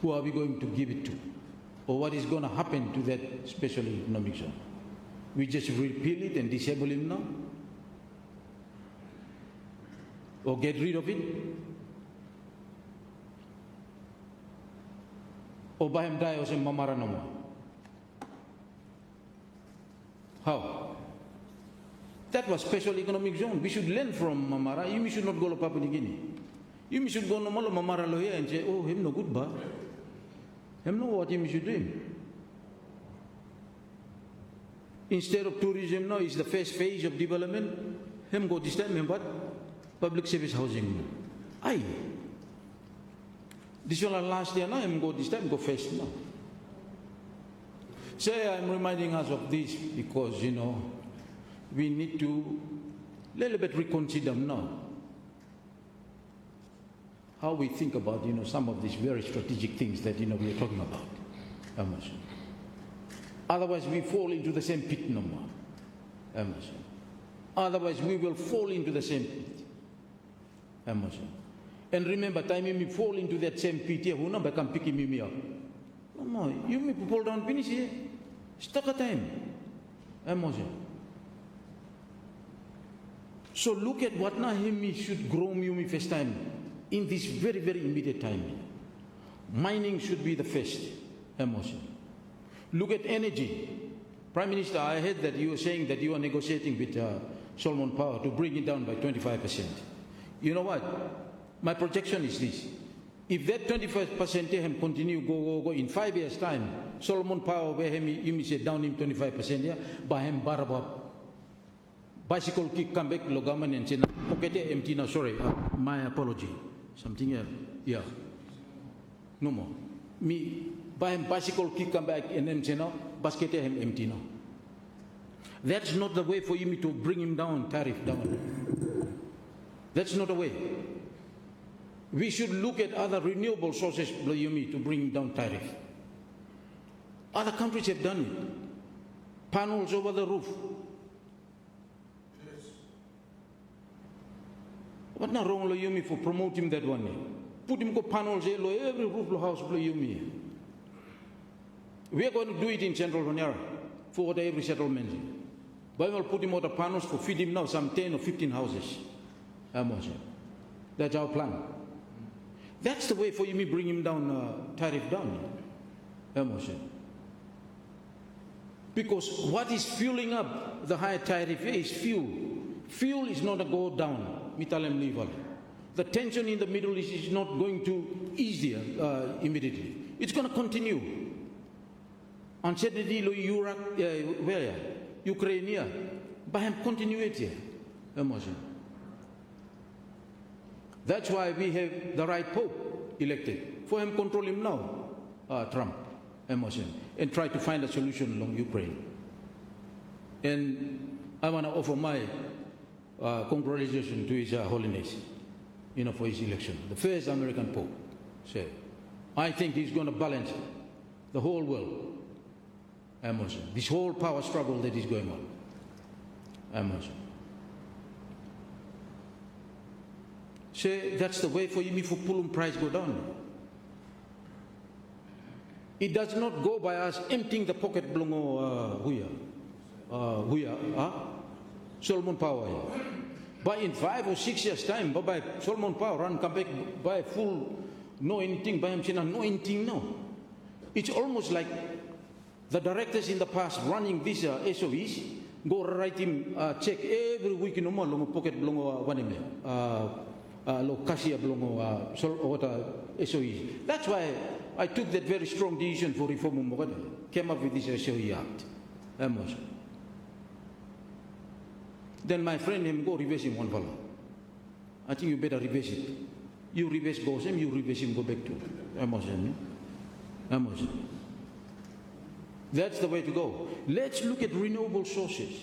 Who are we going to give it to? Or what is going to happen to that special economic zone? We just repeal it and disable him now? Or get rid of it? Or buy him die or say Mamara no more? How? That was special economic zone. We should learn from Mamara. You should not go to Papua New Guinea. You should go to Mamara lo here and say, oh, him no good ba? Him know what him should do. Instead of tourism now is the first phase of development. Him go this time, him what? Public service housing. Aye. This one last year now, him go this time, go first now. Say, I'm reminding us of this because, you know, we need to a little bit reconsider now how we think about, you know, some of these very strategic things that, you know, we are talking about. Otherwise, we fall into the same pit no more. Otherwise, we will fall into the same pit. And remember, time you fall into that same pit, who number can pick me up? No more. You may fall down, finish here. Stuck a time. So look at what now he should grow me first time in this very, very immediate time. Mining should be the first emotion. Look at energy. Prime Minister, I heard that you were saying that you are negotiating with Solomon Power to bring it down by 25%. You know what? My projection is this. If that 25% continue go in 5 years' time, Solomon Power where you may say down him 25%, yeah, by him baraba bicycle kick come back logaman and say pocket empty now, sorry, my apology. Something else. Yeah. No more. Me by him bicycle kick come back and then say no, basket him empty now. That's not the way for you to bring him down, tariff down. That's not the way. We should look at other renewable sources to bring down tariff. Other countries have done it. Panels over the roof. Yes. What not wrong for promoting that one? Put him go panels every roof house. We are going to do it in Central Honiara for every settlement. But we'll put him out the panels for feed him now some 10 or 15 houses. That's our plan. That's the way for you to bring him down, tariff down. Because what is fueling up the higher tariff is fuel. Fuel is not a go down. The tension in the Middle East is not going to ease immediately. It's going to continue. Uncertainty, Europe, Ukraine, by continuity. That's why we have the right Pope elected. For him, control him now, Trump, and try to find a solution along Ukraine. And I want to offer my congratulations to His Holiness, for his election. The first American Pope. So I think he's going to balance the whole world. This whole power struggle that is going on. Say that's the way for you for pulling price go down. It does not go by us emptying the pocket blongo Solomon Power. But in 5 or 6 years' time, by Solomon Power run come back by full no anything by him no anything no. It's almost like the directors in the past running these SOEs go write him check every week no more long pocket blongo Lokasia Blongo SOE. That's why I took that very strong decision for reform. Came up with this SOE Act. Then my friend him go reverse him one fellow. I think you better reverse it. You reverse Osem, you reverse him go back to Amazon. That's the way to go. Let's look at renewable sources.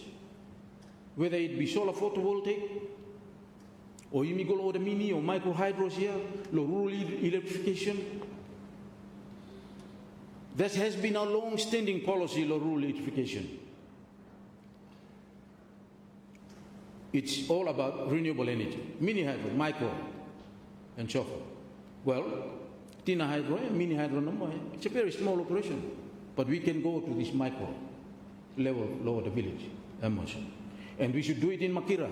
Whether it be solar photovoltaic, or you go over the mini or micro hydros here, rural electrification. That has been a long-standing policy, rural electrification. It's all about renewable energy, mini hydro, micro, and so forth. Well, tina hydro, mini hydro, no, it's a very small operation, but we can go to this micro level, lower the village, and we should do it in Makira.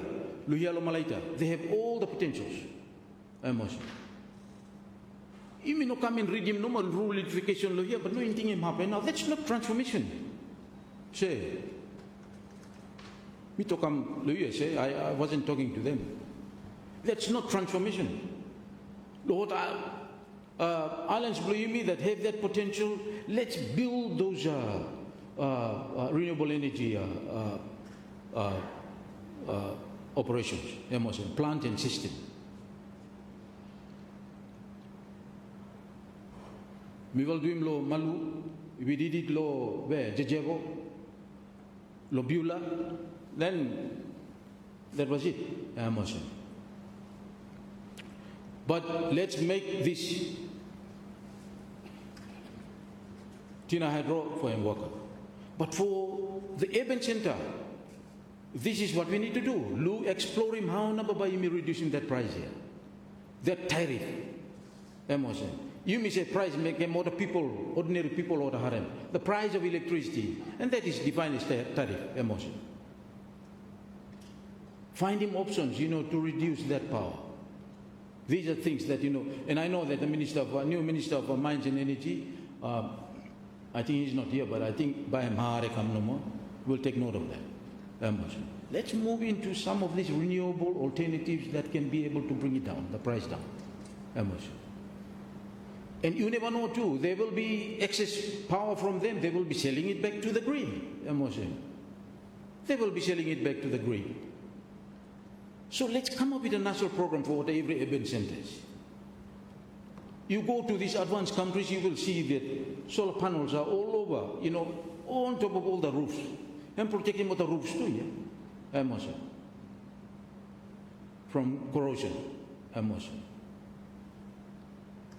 Luhialo Malaita, they have all the potentials. You no come and read him no more rural electrification Luhia, but no anything happen. Now that's not transformation. Say, me to come Luhia say, I wasn't talking to them. That's not transformation. Lord, islands Bluimi that have that potential, let's build those renewable energy operations, plant and system. Mi will do lo malu We did it lo where Jejego, lo Beulah, then that was it. But let's make this Tina Hydro for him worker. But for the urban center, this is what we need to do. Lu explore him how number by reducing that price here. That tariff. You may say price make more the people, ordinary people or the harem. The price of electricity, and that is defined as tariff. Find him options, to reduce that power. These are things that, and I know that the new Minister of Mines and Energy, I think he's not here, but I think by Honiara will take note of that. Let's move into some of these renewable alternatives that can be able to bring it down, the price down. And you never know too, there will be excess power from them, they will be selling it back to the grid. They will be selling it back to the grid. So let's come up with a national program for every urban centers. You go to these advanced countries, you will see that solar panels are all over, on top of all the roofs. And protecting the roofs too, from corrosion.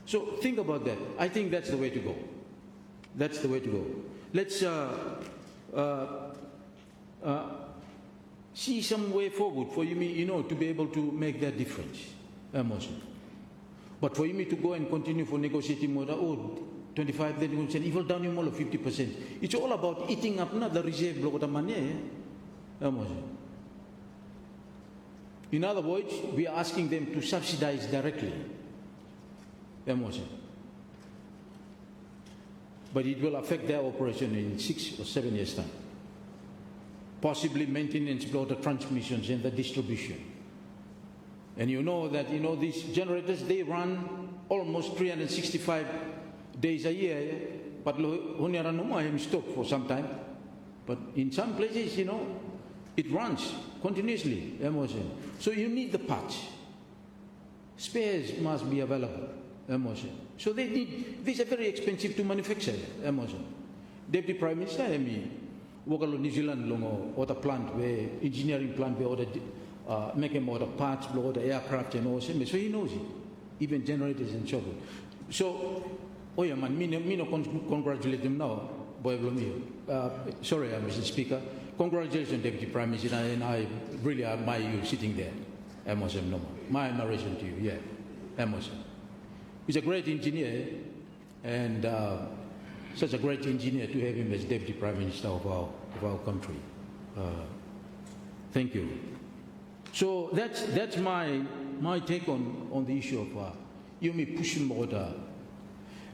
So think about that. I think that's the way to go. That's the way to go. Let's see some way forward for you, to be able to make that difference. But for you to go and continue for negotiating more, 25, then you say, even down more of 50%. It's all about eating up the reserve of the money. In other words, we are asking them to subsidize directly. But it will affect their operation in 6 or 7 years' time. Possibly maintenance of the transmissions and the distribution. And you know that, these generators, they run almost 365 days a year, but Honiara no more stop for some time. But in some places, it runs continuously. So you need the parts. Spares must be available. So these are very expensive to manufacture. Deputy Prime Minister, work on New Zealand or the plant where engineering plant where the making all the parts, blow the aircraft and all. So he knows it, even generators and so forth. So, congratulate him now, sorry, Mr. Speaker. Congratulations, Deputy Prime Minister, and I really admire you sitting there. My admiration to you, yeah. He's a great engineer, and such a great engineer to have him as Deputy Prime Minister of our country. Thank you. So that's my take on the issue of pushing more.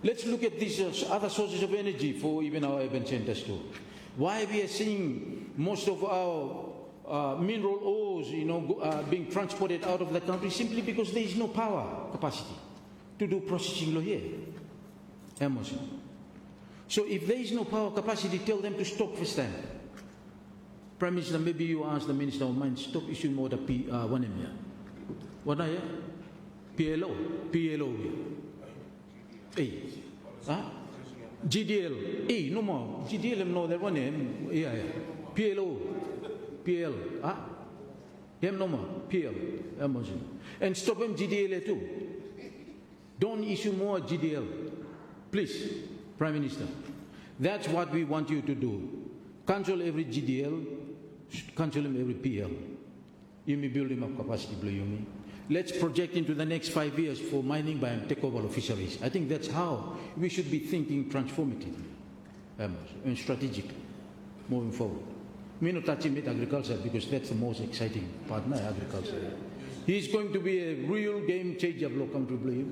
Let's look at these other sources of energy for even our urban centers too. Why we are seeing most of our mineral ores, being transported out of the country simply because there is no power capacity to do processing here. So if there is no power capacity, tell them to stop first time. Prime Minister, maybe you ask the Minister of Mines, stop issuing more the P1M here. What are you? PLO here. GDL. No more. GDL, no, that one. Yeah. PL. No more. PL. And stop him GDL too. Don't issue more GDL. Please, Prime Minister. That's what we want you to do. Cancel every GDL, cancel him every PL. You may build him up capacity, Let's project into the next 5 years for mining by takeover of fisheries. I think that's how we should be thinking transformatively and strategically moving forward. Me not touching with agriculture because that's the most exciting part of agriculture. He's going to be a real game changer, country.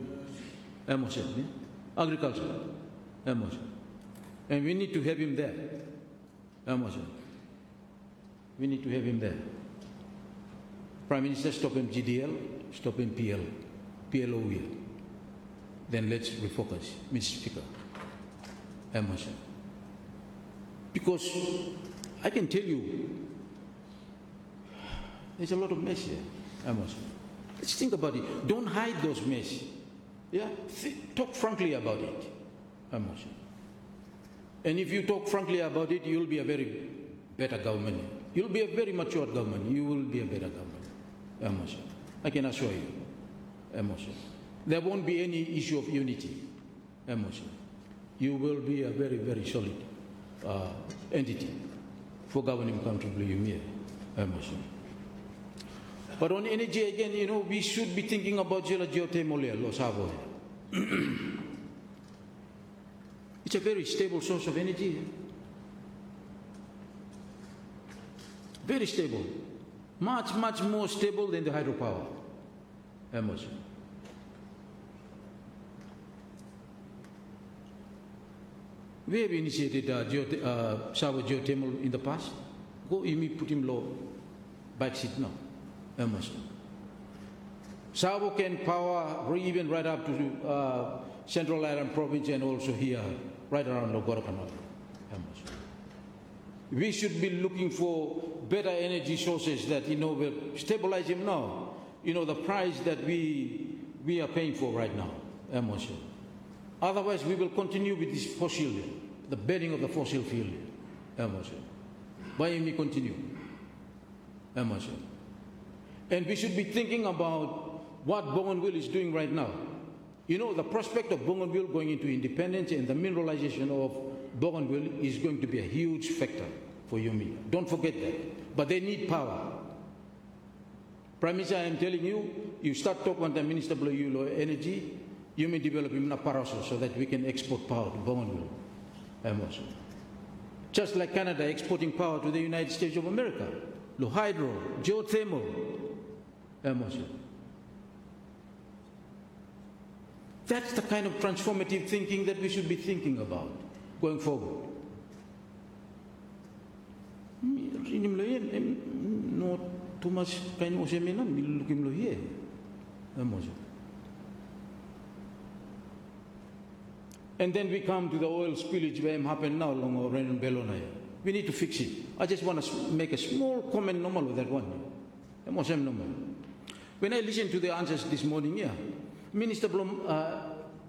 Agriculture. And we need to have him there. We need to have him there. Prime Minister, stop him GDL, stop him PLO here. Then let's refocus, Mr. Speaker. Because I can tell you, there's a lot of mess here. Let's think about it. Don't hide those mess. Yeah, talk frankly about it. And if you talk frankly about it, you'll be a very better government. You'll be a very mature government. You will be a better government. I can assure you. There won't be any issue of unity. You will be a very, very solid entity for governing comfortably here. But on energy again, you know, we should be thinking about geothermal lo sabo. It's a very stable source of energy. Very stable. Much, much more stable than the hydropower. We have initiated shower geothermal in the past. Go imi put him low backseat now. Savo can power even right up to Central Island Province and also here, right around Logorokana. We should be looking for better energy sources that, you know, will stabilize him now. You know, the price that we are paying for right now. Otherwise, we will continue with this fossil, the burning of the fossil fuel. Why we continue? And we should be thinking about what Bougainville is doing right now. You know, the prospect of Bougainville going into independence and the mineralization of Bougainville is going to be a huge factor for Yumi. Don't forget that. But they need power. Prime Minister, I am telling you, you start talking with the Minister of Energy, you may develop in Paraso so that we can export power to Bougainville. Just like Canada exporting power to the United States of America. Lo hydro, geothermal. That's the kind of transformative thinking that we should be thinking about going forward. Not too much kind of looking here. And then we come to the oil spillage where it happened now along Renan Bellona. We need to fix it. I just want to make a small comment normal with that one. When I listened to the answers this morning, Minister Blom,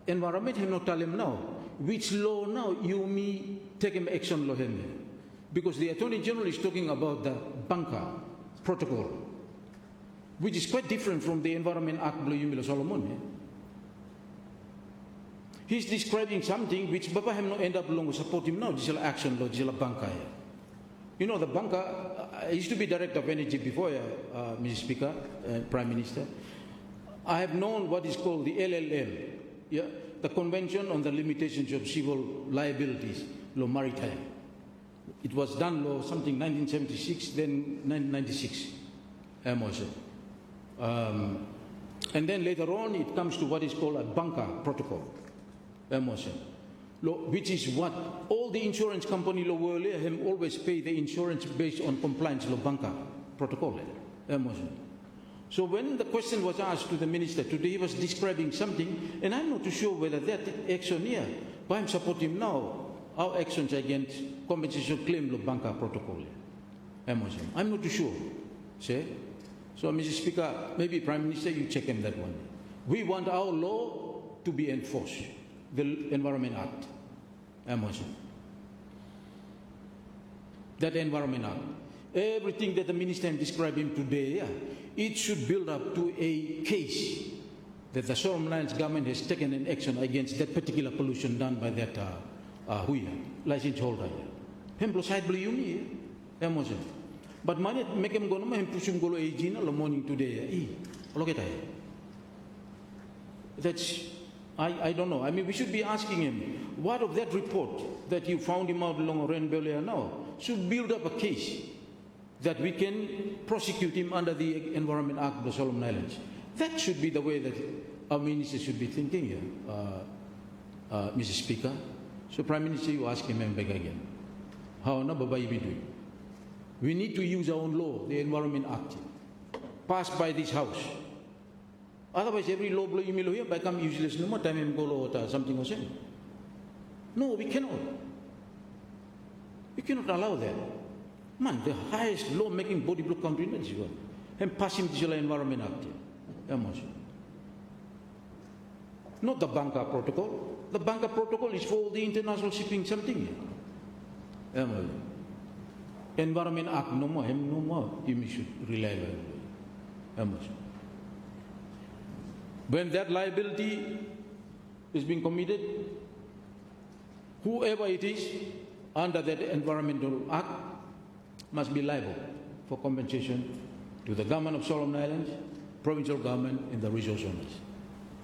Environment have not tell him now which law now you me take him action law him. Because the Attorney General is talking about the bunker protocol, which is quite different from the Environment Act Blue Yumila Solomon. He's describing something which Baba have not end up long support him now, this is action law, this is bunker. You know, the bunker, I used to be Director of Energy before, Mr. Speaker, Prime Minister. I have known what is called the LLM, the Convention on the Limitations of Civil Liabilities, law maritime. It was done law something 1976, then 1996, and then later on it comes to what is called a bunker protocol, which is what all the insurance company have always pay the insurance based on compliance law bunker protocol. So when the question was asked to the minister today, he was describing something, and I'm not too sure whether that action here, but I'm supporting now our actions against compensation claim law bunker protocol. I'm not too sure. See? So, Mr. Speaker, maybe Prime Minister, you check in that one. We want our law to be enforced, the Environment Act. That Environment Act. Everything that the Minister is describing today, it should build up to a case that the Solomon Islands government has taken an action against that particular pollution done by that license holder. But money make him go no pushing go the morning today. Look at that. That's I don't know. I mean, we should be asking him, what of that report that you found him out along Renbelia now should build up a case that we can prosecute him under the Environment Act of the Solomon Islands. That should be the way that our minister should be thinking here, Mr. Speaker. So, Prime Minister, you ask him back again. How na babayi be doing? We need to use our own law, the Environment Act, passed by this House. Otherwise, every law here become useless. No more time and go or something or something. No, we cannot. We cannot allow that. Man, the highest law-making body block country in this world, and passing the Environment Act. Not the bunker protocol. The bunker protocol is for the international shipping something. Environment Act no more, you should rely on. When that liability is being committed, whoever it is under that Environmental Act must be liable for compensation to the government of Solomon Islands, provincial government, and the resource owners.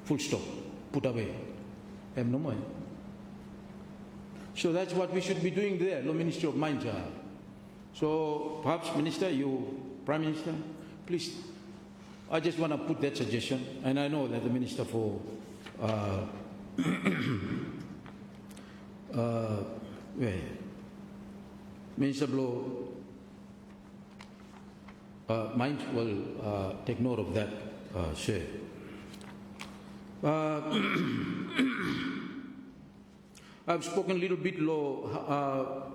Full stop. Put away. No more. So that's what we should be doing there, the Ministry of Mines. So perhaps, Minister, you, Prime Minister, please, I just want to put that suggestion, and I know that the Minister for Minister Blow Mines will take note of that, share. I've spoken a little bit low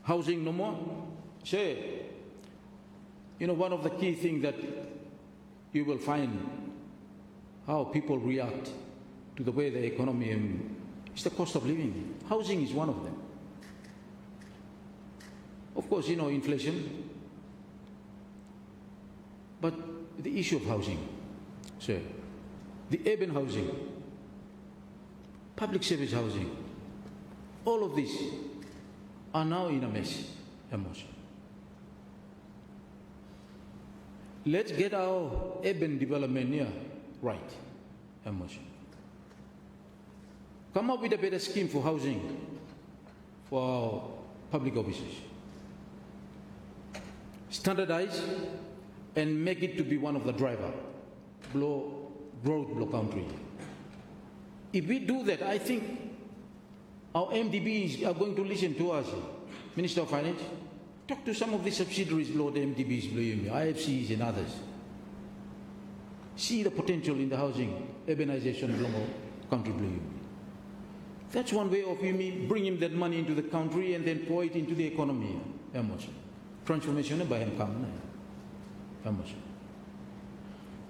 housing no more. Say, one of the key things that you will find how people react to the way the economy is the cost of living. Housing is one of them. Of course, inflation, but the issue of housing, say, the urban housing, public service housing, all of these are now in a mess. Let's get our urban development here right. Come up with a better scheme for housing for our public offices. Standardize and make it to be one of the driver, growth block country. If we do that, I think our MDBs are going to listen to us. Minister of Finance, talk to some of the subsidiaries below the MDBs, below IFCs and others. See the potential in the housing, urbanization below country below. That's one way of bringing that money into the country and then pour it into the economy. Transformation by him come.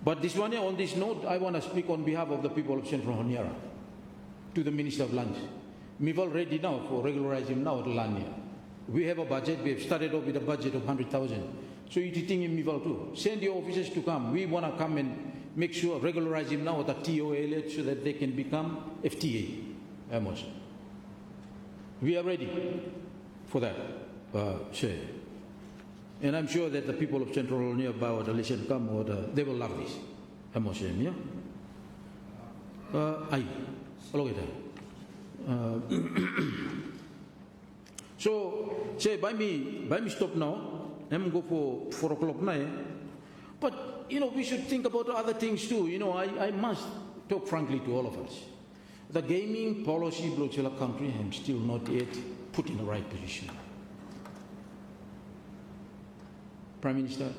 But this one, on this note, I want to speak on behalf of the people of Central Honiara to the Minister of Lands. We've already now for regularizing now the land here. We have a budget. We have started off with a budget of 100,000. So you think in Mival too. Send your officers to come. We want to come and make sure regularize him now at the TOL so that they can become FTA. We are ready for that. And I'm sure that the people of Central nearby or the listen come or they will love this. Yeah? So say buy me stop now. I'm go for 4 o'clock now. But we should think about other things too. I must talk frankly to all of us. The gaming policy block the country I'm still not yet put in the right position. Prime Minister,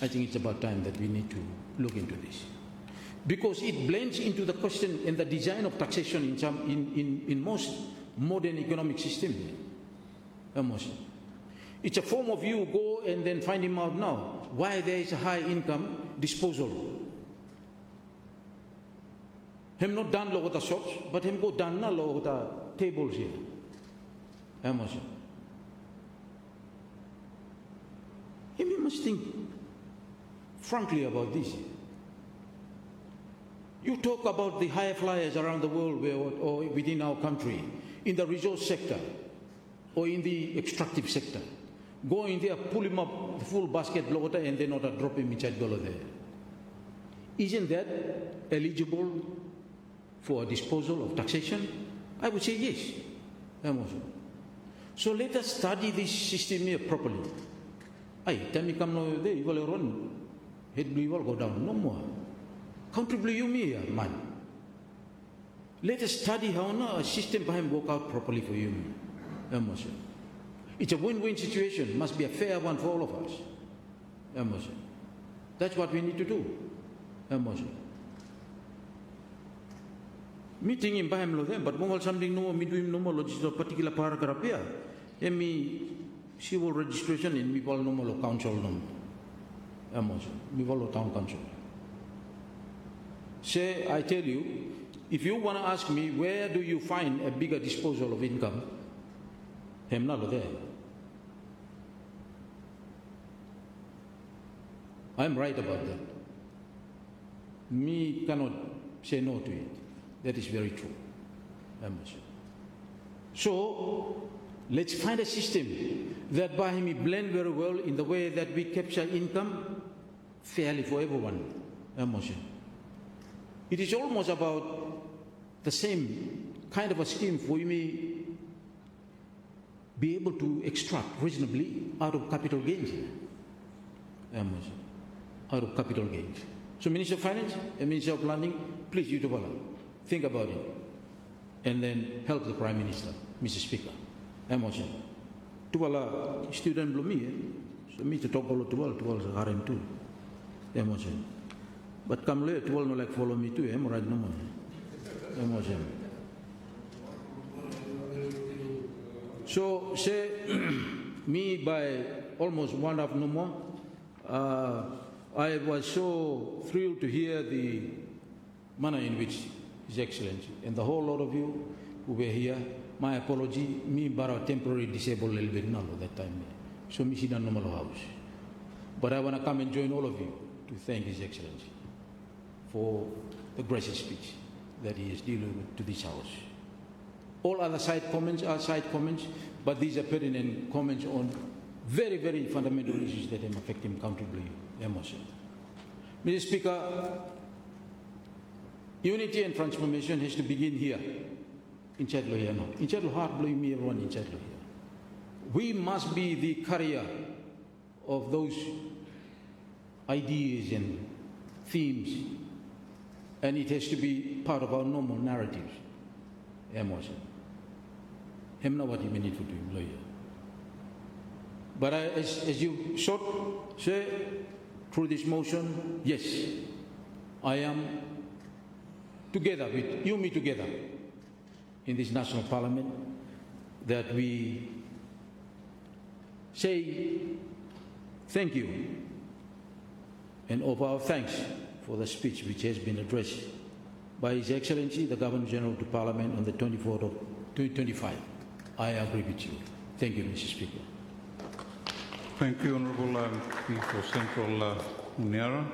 I think it's about time that we need to look into this. Because it blends into the question and the design of taxation in most modern economic systems. It's a form of you go and then find him out now. Why there is a high income disposal. Him not done lo the shops, but him go done na lo the tables here. You must think frankly about this. You talk about the high flyers around the world or within our country, in the resource sector or in the extractive sector. Go in there, pull him up, the full basket bloater, and then not drop him inside dollar there. Isn't that eligible for a disposal of taxation? I would say yes. So let us study this system here properly. Time you come now, you will run. Head blue will go down. No more. Country blue you me, man. Let us study how now a system behind work out properly for you. It's a win-win situation. Must be a fair one for all of us. That's what we need to do. Meeting in Baham them, but more something no me doing no more logistics particular paragraph here. Civil registration in Mipal Nomolo Council Mipalo Town Council. Say, I tell you, if you want to ask me where do you find a bigger disposal of income, Hem nalo there. I'm right about that. Me cannot say no to it. That is very true. So let's find a system that by me blend very well in the way that we capture income fairly for everyone. It is almost about the same kind of a scheme for me be able to extract reasonably out of capital gains. Out of capital gains. So Minister of Finance and Minister of Planning, please, you think about it. And then help the Prime Minister, Mr. Speaker. Tuwala student blumi, so me to talk about tuwal sa harem too. But come later, tuwal no like follow me too, right no more. So say me by almost 1.5 no more. I was so thrilled to hear the manner in which His Excellency and the whole lot of you who were here. My apology, me bara temporarily disabled a little bit now that time. So me sit in normal house. But I want to come and join all of you to thank His Excellency for the gracious speech that he has delivered to this house. All other side comments are side comments, but these are pertinent comments on very, very fundamental issues that affect him comfortably. Mr. Speaker, unity and transformation has to begin here, in Chatlo here now. In Chatlo heart, blowing me everyone in Chatlo here. We must be the carrier of those ideas and themes, and it has to be part of our normal narratives. Him know what you mean for doing, lawyer. But as you short say through this motion, yes, I am together with you, me together in this national parliament, that we say thank you and offer our thanks for the speech which has been addressed by His Excellency, the Governor General to Parliament on the 24th of 2025. I agree with you. Thank you, Mr. Speaker. Thank you, Honourable Chief for Central Honiara.